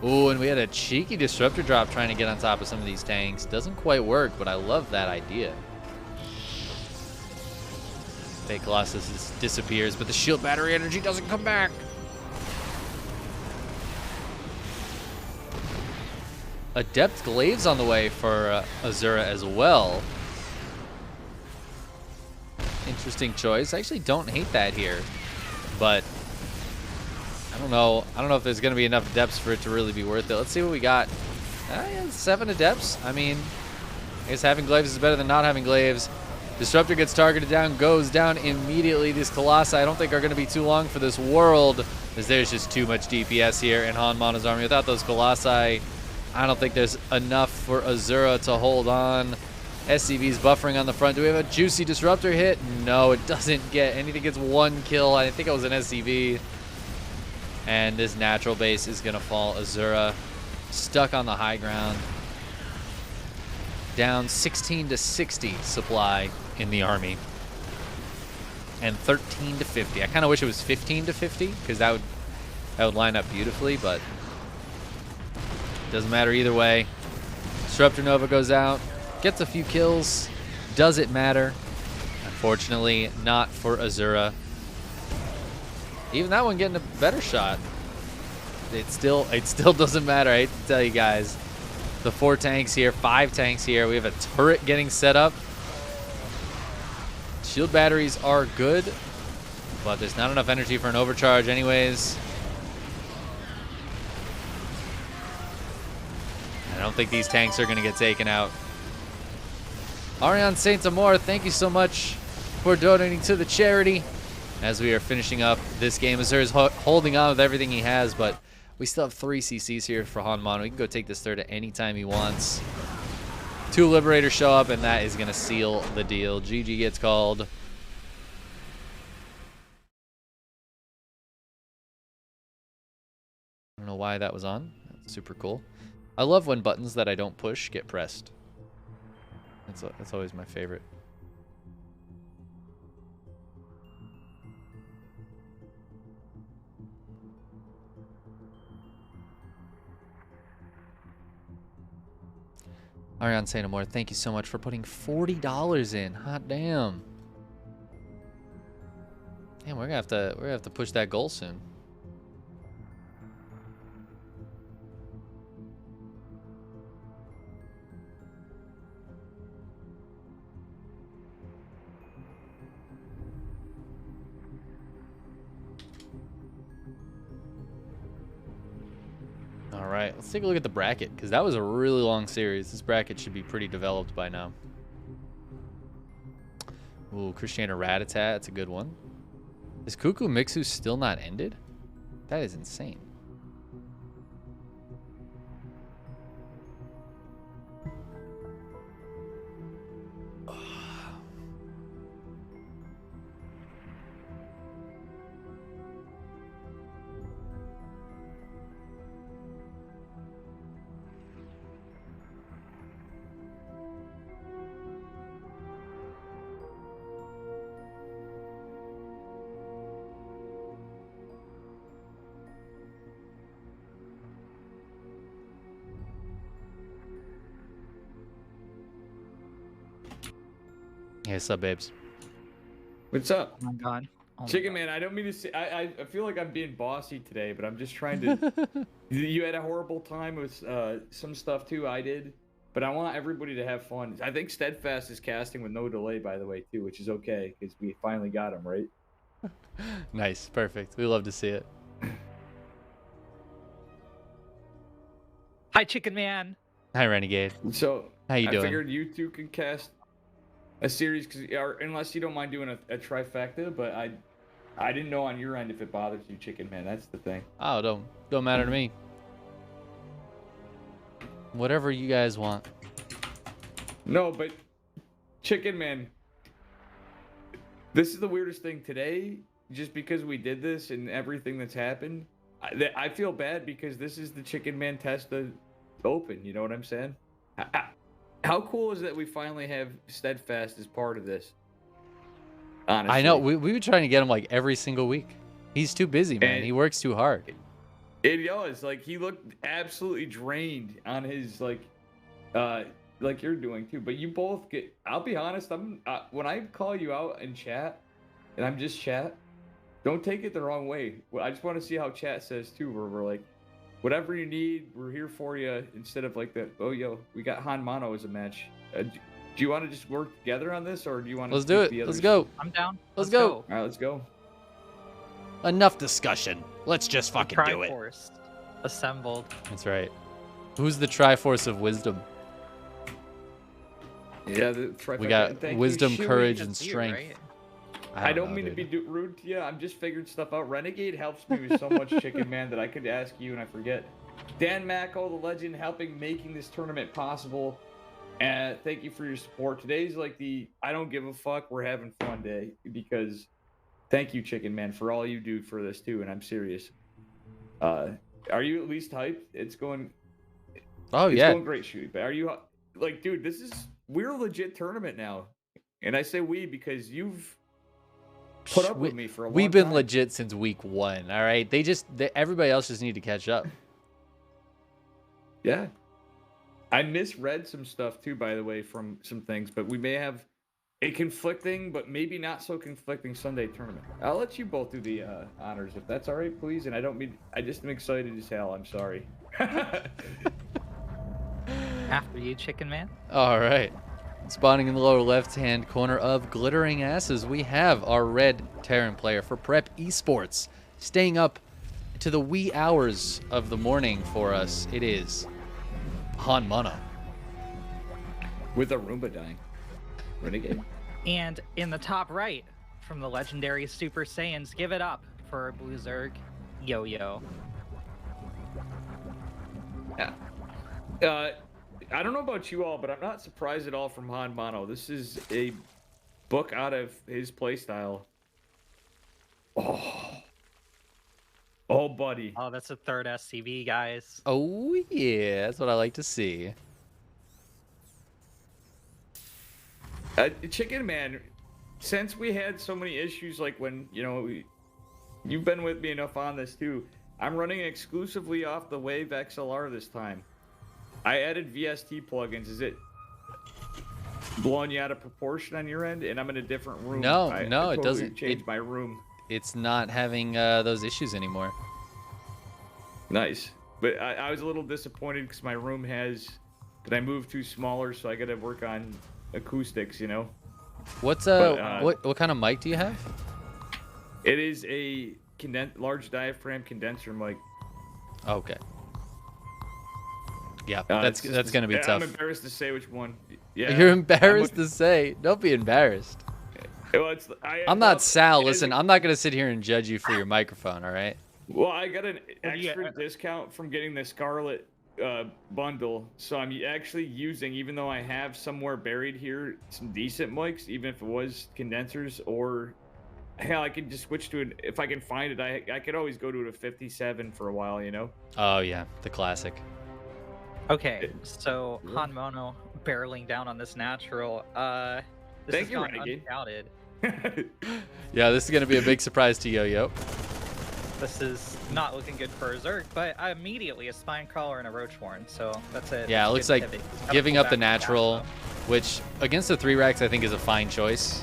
Ooh, and we had a cheeky disruptor drop trying to get on top of some of these tanks. Doesn't quite work, but I love that idea. Fake Colossus disappears, but the shield battery energy doesn't come back. Adept Glaives on the way for Azura as well. Interesting choice. I actually don't hate that here, but I don't know. I don't know if there's going to be enough Adepts for it to really be worth it. Let's see what we got. Yeah, 7 Adepts. I mean, I guess having Glaives is better than not having Glaives. Disruptor gets targeted down, goes down immediately. These Colossi, I don't think are going to be too long for this world, as there's just too much DPS here in Hanmano's army. Without those Colossi, I don't think there's enough for Azura to hold on. SCV's buffering on the front. Do we have a juicy Disruptor hit? No, it doesn't get anything. Gets one kill. I think it was an SCV. And this natural base is going to fall. Azura stuck on the high ground. Down 16 to 60 supply in the army. And 13 to 50. I kind of wish it was 15 to 50 because that would line up beautifully, but doesn't matter either way. Disruptor Nova goes out, gets a few kills. Does it matter? Unfortunately, not for Azura. Even that one getting a better shot. It still doesn't matter. I hate to tell you guys. The 4 tanks here, 5 tanks here. We have a turret getting set up. Shield batteries are good, but there's not enough energy for an overcharge anyways. I don't think these tanks are going to get taken out. Ariane Saint Amor, thank you so much for donating to the charity. As we are finishing up this game, Azura is holding on with everything he has, but we still have 3 CCs here for Hanmano. He can go take this third at any time he wants. 2 Liberators show up, and that is going to seal the deal. GG gets called. I don't know why that was on. That's super cool. I love when buttons that I don't push get pressed. That's always my favorite. Ariane Saint Amor, thank you so much for putting $40 in. Hot damn. Damn, we're gonna have to push that goal soon. All right, let's take a look at the bracket, because that was a really long series. This bracket should be pretty developed by now. Ooh, Christiana Ratatat, that's a good one. Is Cuckoo Mixu still not ended? That is insane. Hey, what's up, babes? What's up? Oh my god. Oh Chickenman, I don't mean to say, I feel like I'm being bossy today, but I'm just trying to, you had a horrible time with some stuff too, I did, but I want everybody to have fun. I think Steadfast is casting with no delay, by the way, too, which is okay, because we finally got him, right? Nice, perfect. We love to see it. Hi, Chicken Man. Hi, Renegade. So, How you I doing? figured you two can cast a series, unless you don't mind doing a trifecta, but I didn't know on your end if it bothers you, Chickenman, that's the thing. Oh, don't matter to me. Whatever you guys want. No, but Chickenman, this is the weirdest thing today. Just because we did this and everything that's happened, I feel bad because this is the Chickenman Testa Open. You know what I'm saying? How cool is that we finally have Steadfast as part of this? Honestly, I know we were trying to get him like every single week. He's too busy, man. And he works too hard. It does. Like he looked absolutely drained on his like you're doing too. But you both get. I'll be honest. When I call you out in chat, and I'm just chat. Don't take it the wrong way. I just want to see how chat says too, where we're like, whatever you need, we're here for you. Instead of like that, oh yo, we got Hanmano as a match. Do you want to just work together on this, or do you want to? Let's do it. Let's go. I'm down. Let's go. All right, let's go. Enough discussion. Let's just fucking do it. Triforce assembled. That's right. Who's the Triforce of Wisdom? Yeah, the trifecta. We got And thank you, wisdom, Shuey. courage, and That's you, strength. right? I don't know, mean dude. to be rude to you. I'm just figuring stuff out. Renegade helps me with so much, Chicken Man, that I could ask you and I forget. Dan Macko, the legend, helping making this tournament possible. And thank you for your support. Today's like the I don't give a fuck, we're having fun day, because thank you, Chicken Man, for all you do for this too. And I'm serious. Are you at least hyped? It's going. Oh It's yeah. going great, Shuey. But are you like, dude? We're a legit tournament now, and I say we because you've put up with me for a long time. We've been legit since week 1. All right. Everybody else just need to catch up. Yeah. I misread some stuff too, by the way, from some things, but we may have a conflicting, but maybe not so conflicting Sunday tournament. I'll let you both do the honors if that's all right, please. And I just am excited as hell. I'm sorry. After you, Chicken Man. All right. Spawning in the lower left-hand corner of Glittering Asses, we have our red Terran player for Prep Esports. Staying up to the wee hours of the morning for us, it is Han Mono. With a Roomba dying. Renegade. And in the top right, from the legendary Super Saiyans, give it up for Blue Zerg Yo-Yo. Yeah. I don't know about you all, but I'm not surprised at all from Han Mono. This is a book out of his playstyle. Oh, buddy. Oh, that's a third SCV, guys. Oh, yeah. That's what I like to see. Chicken Man, since we had so many issues, like when, you've been with me enough on this too, I'm running exclusively off the Wave XLR this time. I added VST plugins. Is it blowing you out of proportion on your end? And I'm in a different room. No, I it totally doesn't. Changed my room. It's not having those issues anymore. Nice. But I was a little disappointed because my room I moved too smaller, so I got to work on acoustics, What's what kind of mic do you have? It is a large diaphragm condenser mic. Okay. Yeah, that's gonna be tough. I'm embarrassed to say which one. Yeah. You're embarrassed to say. Don't be embarrassed. Well, I'm not Sal. Listen, I'm not gonna sit here and judge you for your microphone. All right. Well, I got an extra discount from getting the Scarlet bundle, so I'm actually using, even though I have somewhere buried here some decent mics, even if it was condensers, or hell, I could just switch to it if I can find it. I could always go to a 57 for a while, Oh yeah, the classic. Okay, so Han Mono barreling down on this natural. This Thank is you, gone Renegade. undoubted. Yeah, this is gonna be a big surprise to Yo-Yo. This is not looking good for a Zerg, but immediately a Spine Crawler and a Roach Horn, so that's it. Yeah, it looks like giving up the natural, which against the 3 racks I think is a fine choice.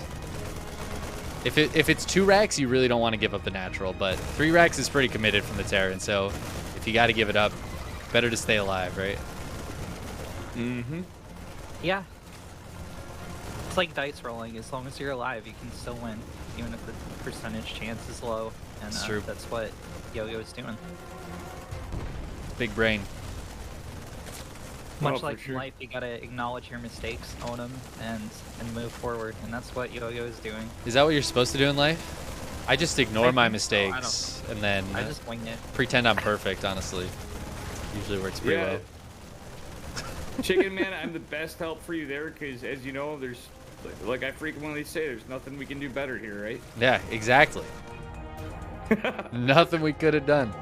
If it's 2 racks, you really don't want to give up the natural, but 3 racks is pretty committed from the Terran, so if you got to give it up, better to stay alive, right? Mm-hmm. Yeah. It's like dice rolling. As long as you're alive, you can still win, even if the percentage chance is low. And It's true. That's what Yo-Yo is doing. Big brain. Much for like sure. in life, you gotta acknowledge your mistakes, own them, and move forward. And that's what Yo-Yo is doing. Is that what you're supposed to do in life? I just ignore I my think so. I don't- mistakes and then I just wing it. pretend I'm perfect, honestly. Usually works pretty Yeah. well. Chicken Man, I'm the best help for you there, because as you know, there's, like I frequently say, there's nothing we can do better here, right? Yeah, exactly. Nothing we could have done.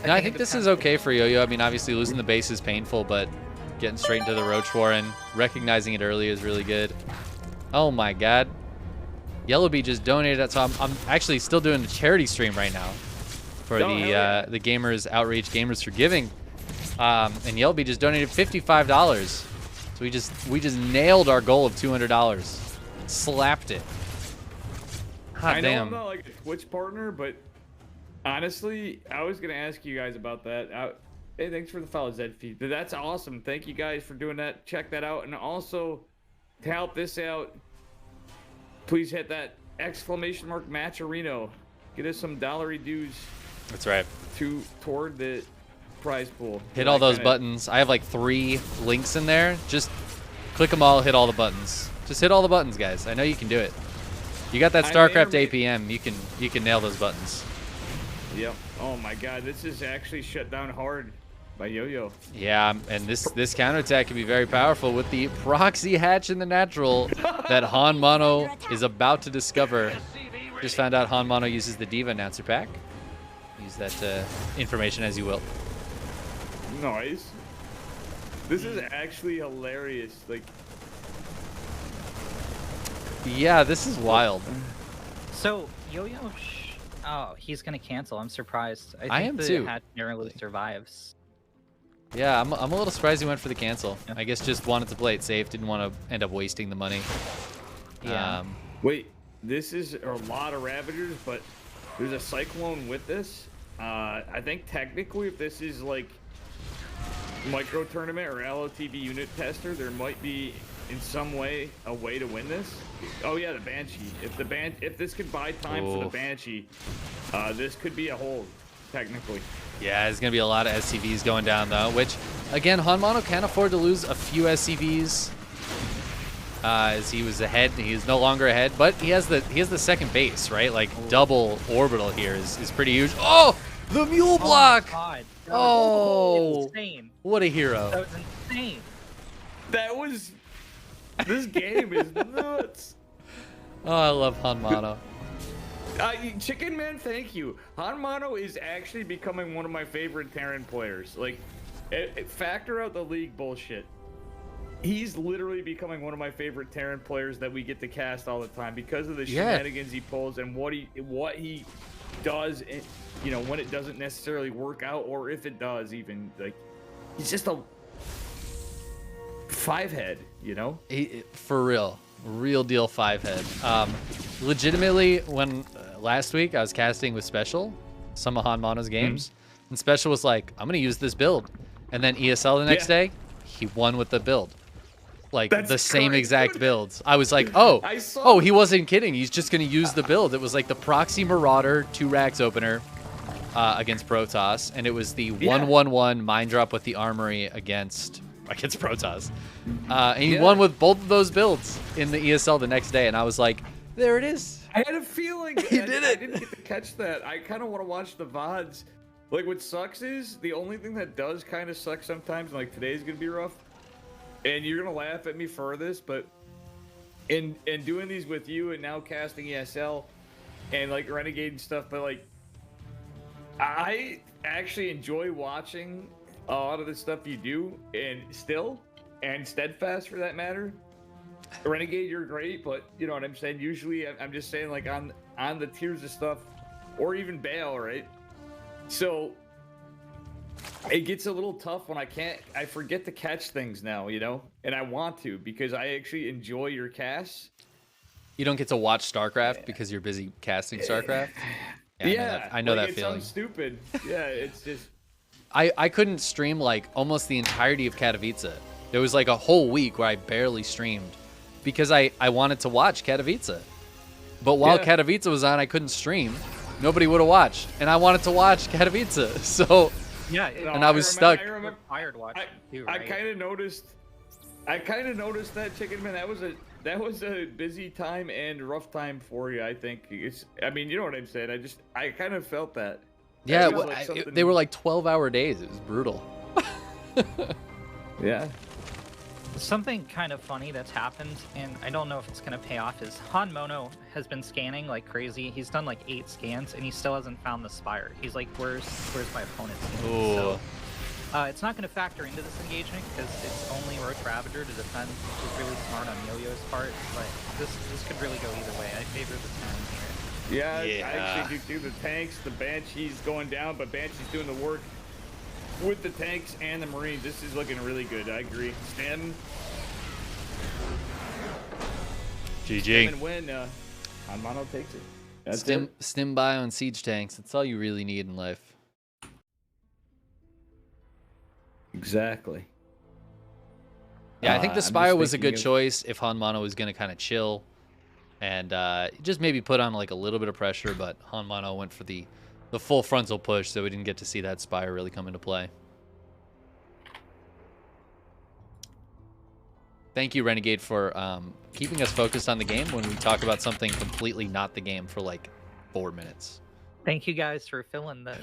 No, I think this is okay for Yo-Yo. I mean, obviously losing the base is painful, but getting straight into the Roach Warren, recognizing it early is really good. Oh my God. Yellowbee just donated that, so I'm actually still doing the charity stream right now for the Gamers Outreach, Gamers for Giving. And Yellowbee just donated $55. So we just nailed our goal of $200. Slapped it. I know damn. I'm not like a Twitch partner, but honestly, I was gonna ask you guys about that. Hey, thanks for the follow, Zedfeed. That's awesome. Thank you guys for doing that. Check that out, and also to help this out, please hit that !! Match Arena. Get us some dollary dues That's right. toward prize pool. Hit all those buttons. I have like 3 links in there. Just click them all, hit all the buttons. Just hit all the buttons, guys. I know you can do it. You got that StarCraft APM. You can nail those buttons. Yep. Oh my God, this is actually shut down hard by Yo-Yo. Yeah, and this counterattack can be very powerful with the proxy hatch in the natural that Han Mono is about to discover. Just found out Han Mono uses the Diva announcer pack. Use that information as you will. Nice. This is actually hilarious. Like, yeah, this is wild. So Yo-Yo, oh, he's gonna cancel. I'm surprised. I think I am the too. hatch narrowly survives. Yeah, I'm a little surprised he went for the cancel. Yeah. I guess just wanted to play it safe. Didn't want to end up wasting the money. Yeah. wait, this is a lot of Ravagers, but there's a Cyclone with this. I think technically, if this is like micro tournament or LOTV unit tester, there might be in some way a way to win this. Oh yeah, the Banshee. If this could buy time for the Banshee, this could be a hold technically. Yeah, there's going to be a lot of SCVs going down, though, which, again, Han Mono can afford to lose a few SCVs as he was ahead. He is no longer ahead, but he has the second base, right? Like, double orbital here is pretty huge. Oh, the mule block! Oh, my God. That Oh, was insane. what a hero. That was insane. That was... This game is nuts. Oh, I love Han Mono. Chickenman, thank you. Han Mono is actually becoming one of my favorite Terran players. Like, factor out the league bullshit. He's literally becoming one of my favorite Terran players that we get to cast all the time because of the shenanigans he pulls and what he does. You know, when it doesn't necessarily work out, or if it does, even like he's just a 5-head. You know, For real deal 5-head. Legitimately, when last week I was casting with Special, some of Han Mono's games, and Special was like, I'm gonna use this build, and then ESL the next day, he won with the build, like the same exact builds. I was like, oh, he wasn't kidding. He's just gonna use the build. It was like the Proxy Marauder 2 racks opener against Protoss, and it was the 1/1/1 Mind Drop with the Armory against Protoss. And he won with both of those builds in the ESL the next day, and I was like, there it is. I had a feeling He did it. I didn't get to catch that. I kind of want to watch the VODs. Like, what sucks is the only thing that does kind of suck sometimes, like today's gonna be rough, and you're gonna laugh at me for this, but in doing these with you and now casting ESL and like Renegade and stuff, but like I actually enjoy watching a lot of the stuff you do, and Steadfast for that matter. Renegade, you're great, but you know what I'm saying. Usually, I'm just saying, like on the tiers of stuff, or even Bale, right? So it gets a little tough when I forget to catch things now, you know, and I want to because I actually enjoy your casts. You don't get to watch StarCraft because you're busy casting StarCraft. Yeah, I know like, that feeling. It sounds stupid. Yeah, it's just. I couldn't stream like almost the entirety of Katowice. There was like a whole week where I barely streamed because I wanted to watch Katowice. But while Katowice was on, I couldn't stream. Nobody would have watched, and I wanted to watch Katowice. So Yeah, and I was stuck. I remember. Tired watching too, I right? kind of noticed that, Chickenman. That was a busy time and rough time for you. I think I mean, you know what I'm saying. I kind of felt that. Yeah, was like something... they were like 12-hour days. It was brutal. Yeah. Something kind of funny that's happened, and I don't know if it's gonna pay off, is Han Mono has been scanning like crazy. He's done like 8 scans, and he still hasn't found the Spire. He's like, where's my opponent's team? So, it's not gonna factor into this engagement because it's only Roach Ravager to defend, which is really smart on Yo-Yo's part. But this could really go either way. I favor the Terran here. Yeah, I actually do the tanks, the Banshee's going down, but Banshee's doing the work with the tanks and the Marines. This is looking really good. I agree. Stem. GG. And win. Han Mono takes it. That's Stim bio and siege tanks. That's all you really need in life. Exactly. Yeah, I think the Spire was a good of... choice if Han Mono was going to kind of chill and just maybe put on like a little bit of pressure, but Han Mono went for the full frontal push, so we didn't get to see that Spire really come into play. Thank you, Renegade, for keeping us focused on the game when we talk about something completely not the game for like 4 minutes. Thank you guys for filling the.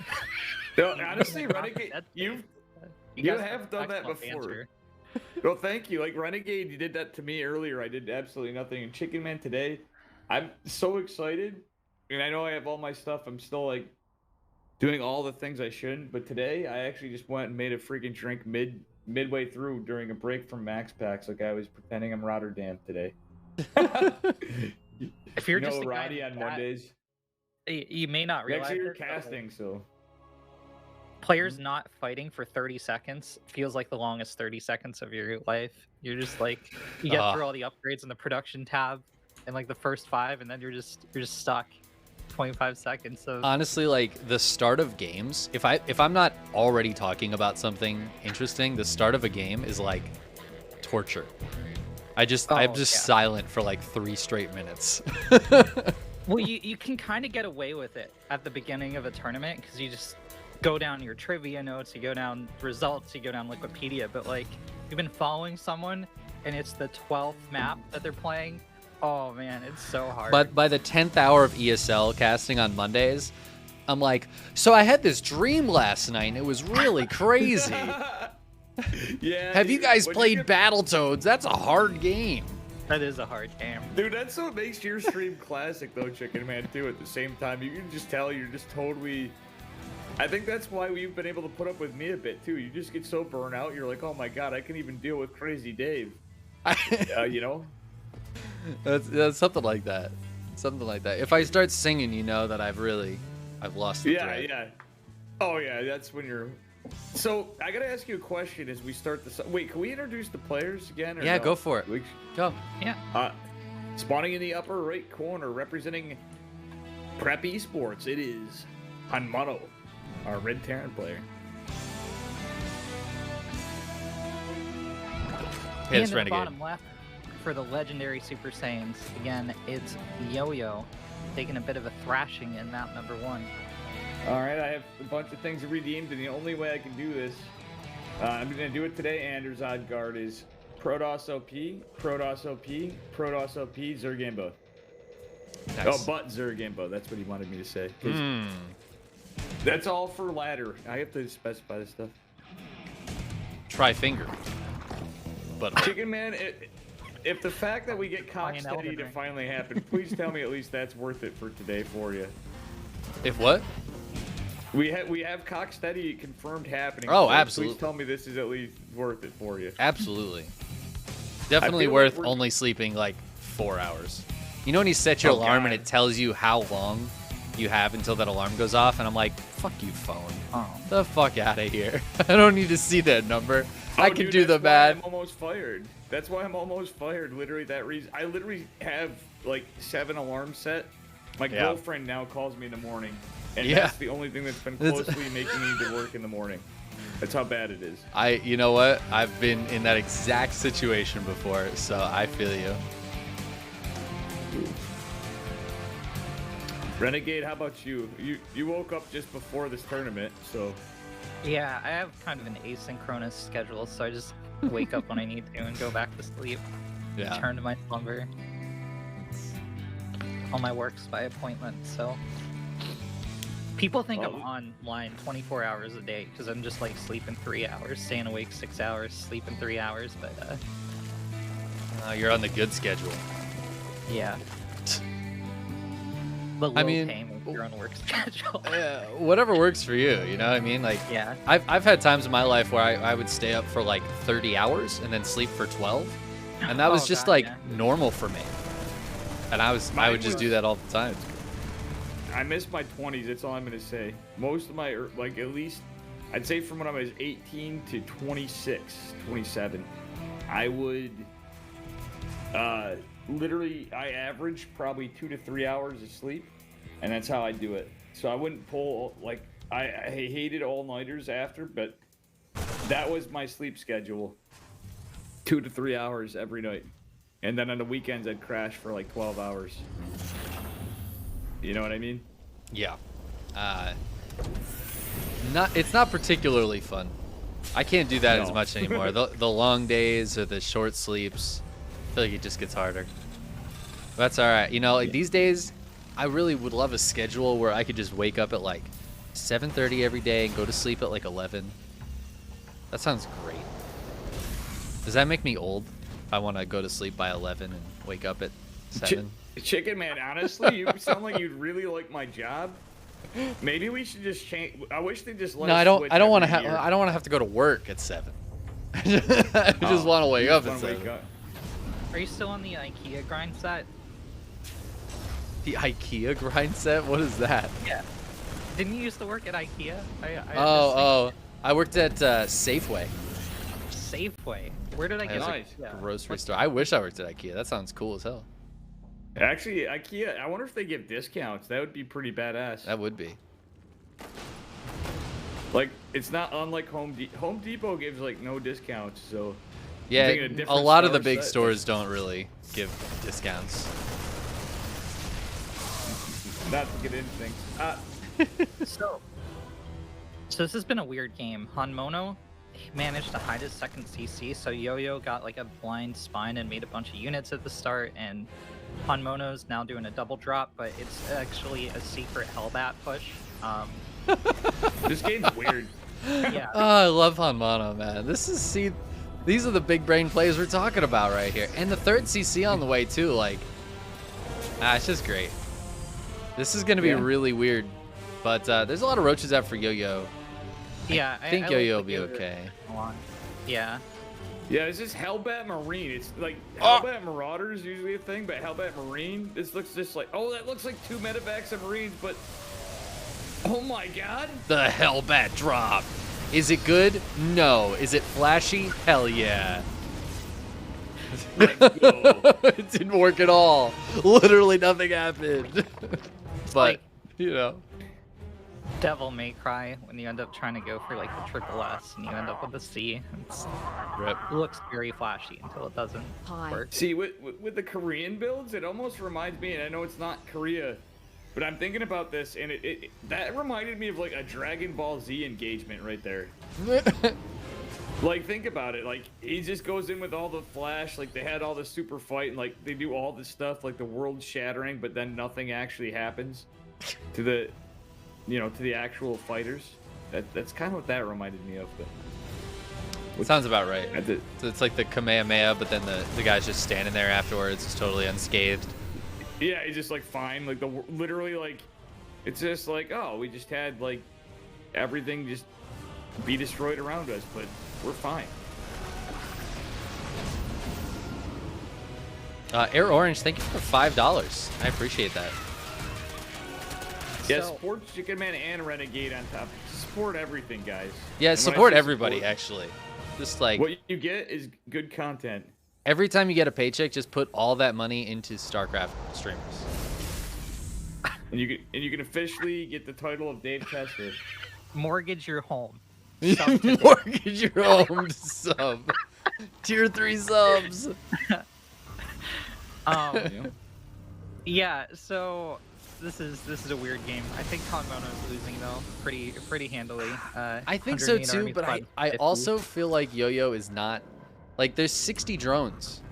No, honestly, Renegade, you guys have done that excellent before. banter. Well, thank you. Like Renegade, you did that to me earlier. I did absolutely nothing. And Chickenman today, I'm so excited, and I know I have all my stuff. I'm still like doing all the things I shouldn't. But today, I actually just went and made a freaking drink midway through during a break from Max Packs, like I was pretending I'm Rotterdam today. If you're just a guy Roddy on Mondays. you may not realize Next year it, but, casting, so players not fighting for 30 seconds feels like the longest 30 seconds of your life. You're just like you get through all the upgrades in the production tab and like the first 5, and then you're just stuck 25 seconds of Honestly, like the start of games, if I'm not already talking about something interesting, the start of a game is like torture. I'm just silent for like 3 straight minutes. Well, you can kind of get away with it at the beginning of a tournament because you just go down your trivia notes, you go down results, you go down Wikipedia. But like, you've been following someone and it's the 12th map that they're playing. Oh man, it's so hard. But by the 10th hour of ESL casting on Mondays, I'm like, so I had this dream last night and it was really crazy. yeah. Have you guys played Battletoads? That's a hard game. That is a hard game. Dude, that's what makes your stream classic, though, Chickenman, too. At the same time, you can just tell you're just totally... I think that's why we've been able to put up with me a bit, too. You just get so burnt out, you're like, oh my god, I can even deal with Crazy Dave. You know? That's something like that. Something like that. If I start singing, you know that I've lost the thread. Yeah. Oh, yeah, that's when you're... So, I gotta ask you a question as we start this... Wait, can we introduce the players again? Or Yeah, no? go for it. Go. Yeah. Spawning in the upper right corner, representing Prep Esports, it is Hanmano, our Red Terran player. Hey, And it's in the Renegade. bottom left for the legendary Super Saiyans, again, it's Yo-Yo taking a bit of a thrashing in map number 1. All right, I have a bunch of things redeemed, and the only way I can do this, I'm going to do it today. Anders Oddguard is Protoss OP, Protoss OP, Protoss OP, Zergambo. Nice. Oh, but Zergambo, that's what he wanted me to say. That's all for ladder. I have to specify this stuff. Try finger. But Chickenman, if the fact that we get Flying Cocksteady Elden to Ring. finally happen, please tell me at least that's worth it for today for you. if what? We have Cocksteady confirmed happening. Oh, so absolutely. Please tell me this is at least worth it for you. Absolutely. Definitely feel like worth we're- only sleeping like 4 hours. You know when you set your Oh, alarm God. and it tells you how long you have until that alarm goes off, and I'm like, fuck you, phone. Oh. The fuck out of here. I don't need to see that number. I Oh, can dude, do the that's why math. I'm almost fired. That's why I'm almost fired. Literally that reason. I literally have like 7 alarms set. My Yeah. girlfriend now calls me in the morning, and Yeah. that's the only thing that's been It's- closely making me to work in the morning. That's how bad it is. You know what? I've been in that exact situation before, so I feel you. Renegade, how about you? You woke up just before this tournament, so Yeah, I have kind of an asynchronous schedule, so I just wake up when I need to and go back to sleep. Yeah. Return to my slumber. All my work's by appointment, so people think I'm Oh. online 24 hours a day because I'm just like sleeping 3 hours, staying awake 6 hours, sleeping 3 hours, but You're on the good schedule. yeah. The low I mean, pay with your own work schedule. Whatever works for you, you know what I mean? Like, Yeah. I've had times in my life where I would stay up for like 30 hours and then sleep for 12. And that was Oh, just God, like yeah. normal for me. And I would just do that all the time. I miss my 20s. That's all I'm gonna say. Most of my like at least I'd say from when I was 18 to 26, 27, I would literally I averaged probably 2 to 3 hours of sleep, and that's how I do it. So I wouldn't pull like I hated all-nighters after, but that was my sleep schedule. 2 to 3 hours every night. And then on the weekends I'd crash for like 12 hours. You know what I mean? Yeah. It's not particularly fun. I can't do that as No. much anymore. The long days or the short sleeps, I feel like it just gets harder. That's all right. You know, like these days, I really would love a schedule where I could just wake up at like 7:30 every day and go to sleep at like 11. That sounds great. Does that make me old? If I want to go to sleep by 11 and wake up at 7. Chicken Man, honestly, you sound like you'd really like my job. Maybe we should just change. I wish they just let No, us I don't. switch I don't want to every have. year. I don't want to have to go to work at 7. I just Oh, want to wake you up just at wanna 7. wake up. Are you still on the IKEA grind set? The IKEA grind set. What is that? Yeah. Didn't you used to work at IKEA? Oh. I worked at Safeway, Safeway. Where did I get Nice. IKEA? grocery store. I wish I worked at IKEA. That sounds cool as hell. Actually, IKEA. I wonder if they give discounts. That would be pretty badass. That would be. Like, it's not unlike Home Depot gives like no discounts. So Yeah, thinking a a different lot of the store big set. stores don't really give discounts. not to get into things. So this has been a weird game. Hanmono managed to hide his second CC, so Yo-Yo got like a blind spine and made a bunch of units at the start, and Hanmono's now doing a double drop, but it's actually a secret Hellbat push. This game's weird. Yeah. Oh, I love Hanmono, man. These are the big brain plays we're talking about right here. And the third CC on the way too, like it's just great. This is gonna be Yeah. really weird. But there's a lot of roaches out for Yo-Yo. Yeah, I think like Yo-Yo will the be Yo-Yo okay. one. Yeah. Yeah, it's just Hellbat Marine. It's like Oh. Hellbat Marauder is usually a thing, but Hellbat Marine, this looks just like, oh, that looks like 2 medevacs and Marines, but oh my god. The Hellbat drop. Is it good? No. Is it flashy? Hell yeah. Let's go. It didn't work at all. Literally nothing happened. But, like- you know. Devil May Cry when you end up trying to go for like the triple S and you end up with a C. Rip. It looks very flashy until it doesn't Hi. work. See, with the Korean builds, it almost reminds me, and I know it's not Korea, but I'm thinking about this, and that reminded me of like a Dragon Ball Z engagement right there. Like, think about it. Like, he just goes in with all the flash. Like, they had all the super fight, and like they do all this stuff, like the world shattering, but then nothing actually happens to the, to the actual fighters. That's kind of what that reminded me of. But Sounds about right. I did- So it's like the Kamehameha, but then the guy's just standing there afterwards, just totally unscathed. Yeah, he's just like fine. Like literally, like it's just like, oh, we just had like everything just be destroyed around us, but we're fine. Air Orange, thank you for $5. I appreciate that. Yeah, So- support Chicken Man and Renegade on top. Support everything, guys. Yeah, And when I support say everybody, support, actually. Just like What you get is good content. every time you get a paycheck, just put all that money into StarCraft streamers. And you can officially get the title of Dave Testa. Mortgage your home. Sub to Mortgage your home sub. Tier 3 subs. Yeah, so this is a weird game. I think Hanmono's losing though, pretty handily. I think so 108 too, armies, but I 550. also feel like Yo-Yo is not like there's 60 drones,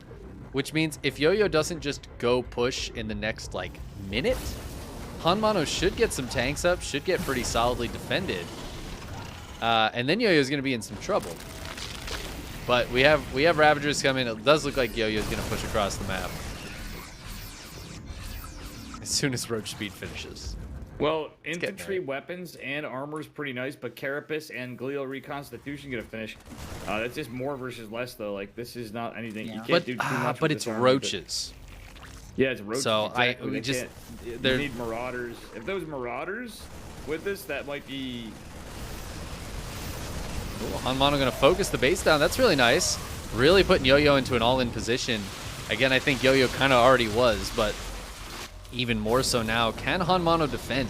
which means if Yo-Yo doesn't just go push in the next like minute, Hanmono should get some tanks up, should get pretty solidly defended, and then Yo-Yo's gonna be in some trouble. But we have Ravagers coming. It does look like Yo-Yo's gonna push across the map as soon as Roach Speed finishes. Well, getting infantry, there. weapons, and armor is pretty nice, but Carapace and Glial Reconstitution gonna finish. That's just more versus less, though. Like, this is not anything. You Yeah. can't But do too much but with it's this army, roaches. Yeah, it's roaches. So exactly. we They just can't- they're you need marauders. If those marauders with this, that might be. Hanmono gonna focus the base down. That's really nice. Really putting Yo-Yo into an all-in position. Again, I think Yo-Yo kind of already was, but even more so now. Can Hanmono defend?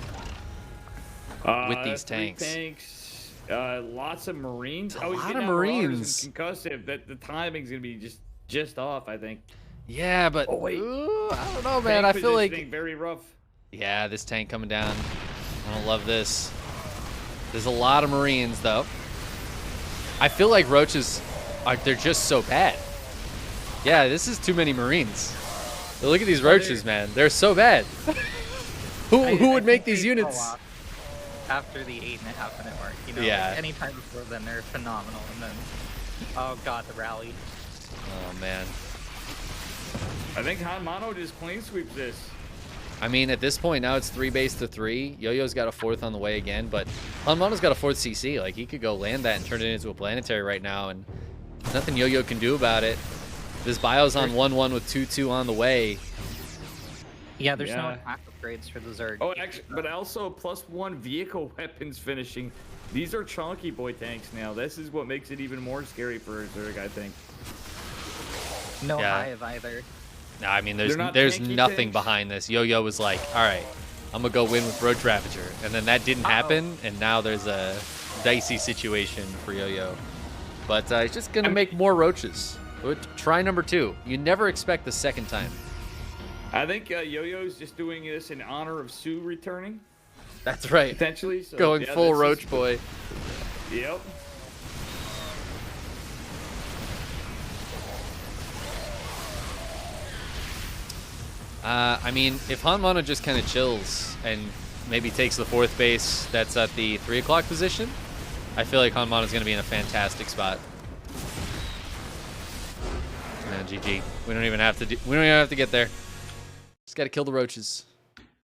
With these 3 tanks. tanks, lots of Marines. A I was lot getting of on marauders Marines. and concussive. That the timing's gonna be just off. I think. Yeah, but Oh, wait. I don't know, man. Tank I feel like positioning, very rough. yeah, this tank coming down. I don't love this. There's a lot of Marines though. I feel like roaches, they're just so bad. Yeah, this is too many Marines. Look at these roaches, man. They're so bad. Who would make these units? After the 8.5-minute mark, you know, Yeah. like anytime before then they're phenomenal, and then, oh god, the rally. Oh man. I think Han Mono just clean sweeps this. I mean, at this point now it's 3 base to 3. Yo-Yo's got a 4th on the way again, but Han Mono's got a 4th CC. Like he could go land that and turn it into a planetary right now, and nothing Yo-Yo can do about it. This bio's on 1-1 with 2-2 on the way. Yeah, there's no attack upgrades for the Zerg. Oh, actually, but also +1 vehicle weapons finishing. These are chunky boy tanks now. This is what makes it even more scary for Zerg, I think. No Yeah. hive either. No, I mean, They're not there's tanky nothing tanks. behind this. Yo-Yo was like, all right, I'm gonna go win with Roach Ravager, and then that didn't happen, and now there's a dicey situation for Yo-Yo. But he's just gonna make more roaches. Try number 2. You never expect the second time. I think Yo-Yo's just doing this in honor of Sue returning, That's right. potentially. So, Going yeah, full that's roach just- boy. Yep. I mean, if Han Mono just kind of chills and maybe takes the 4th base that's at the 3 o'clock position, I feel like Han Mono's going to be in a fantastic spot. Man, GG. We don't even have to get there. Just got to kill the roaches.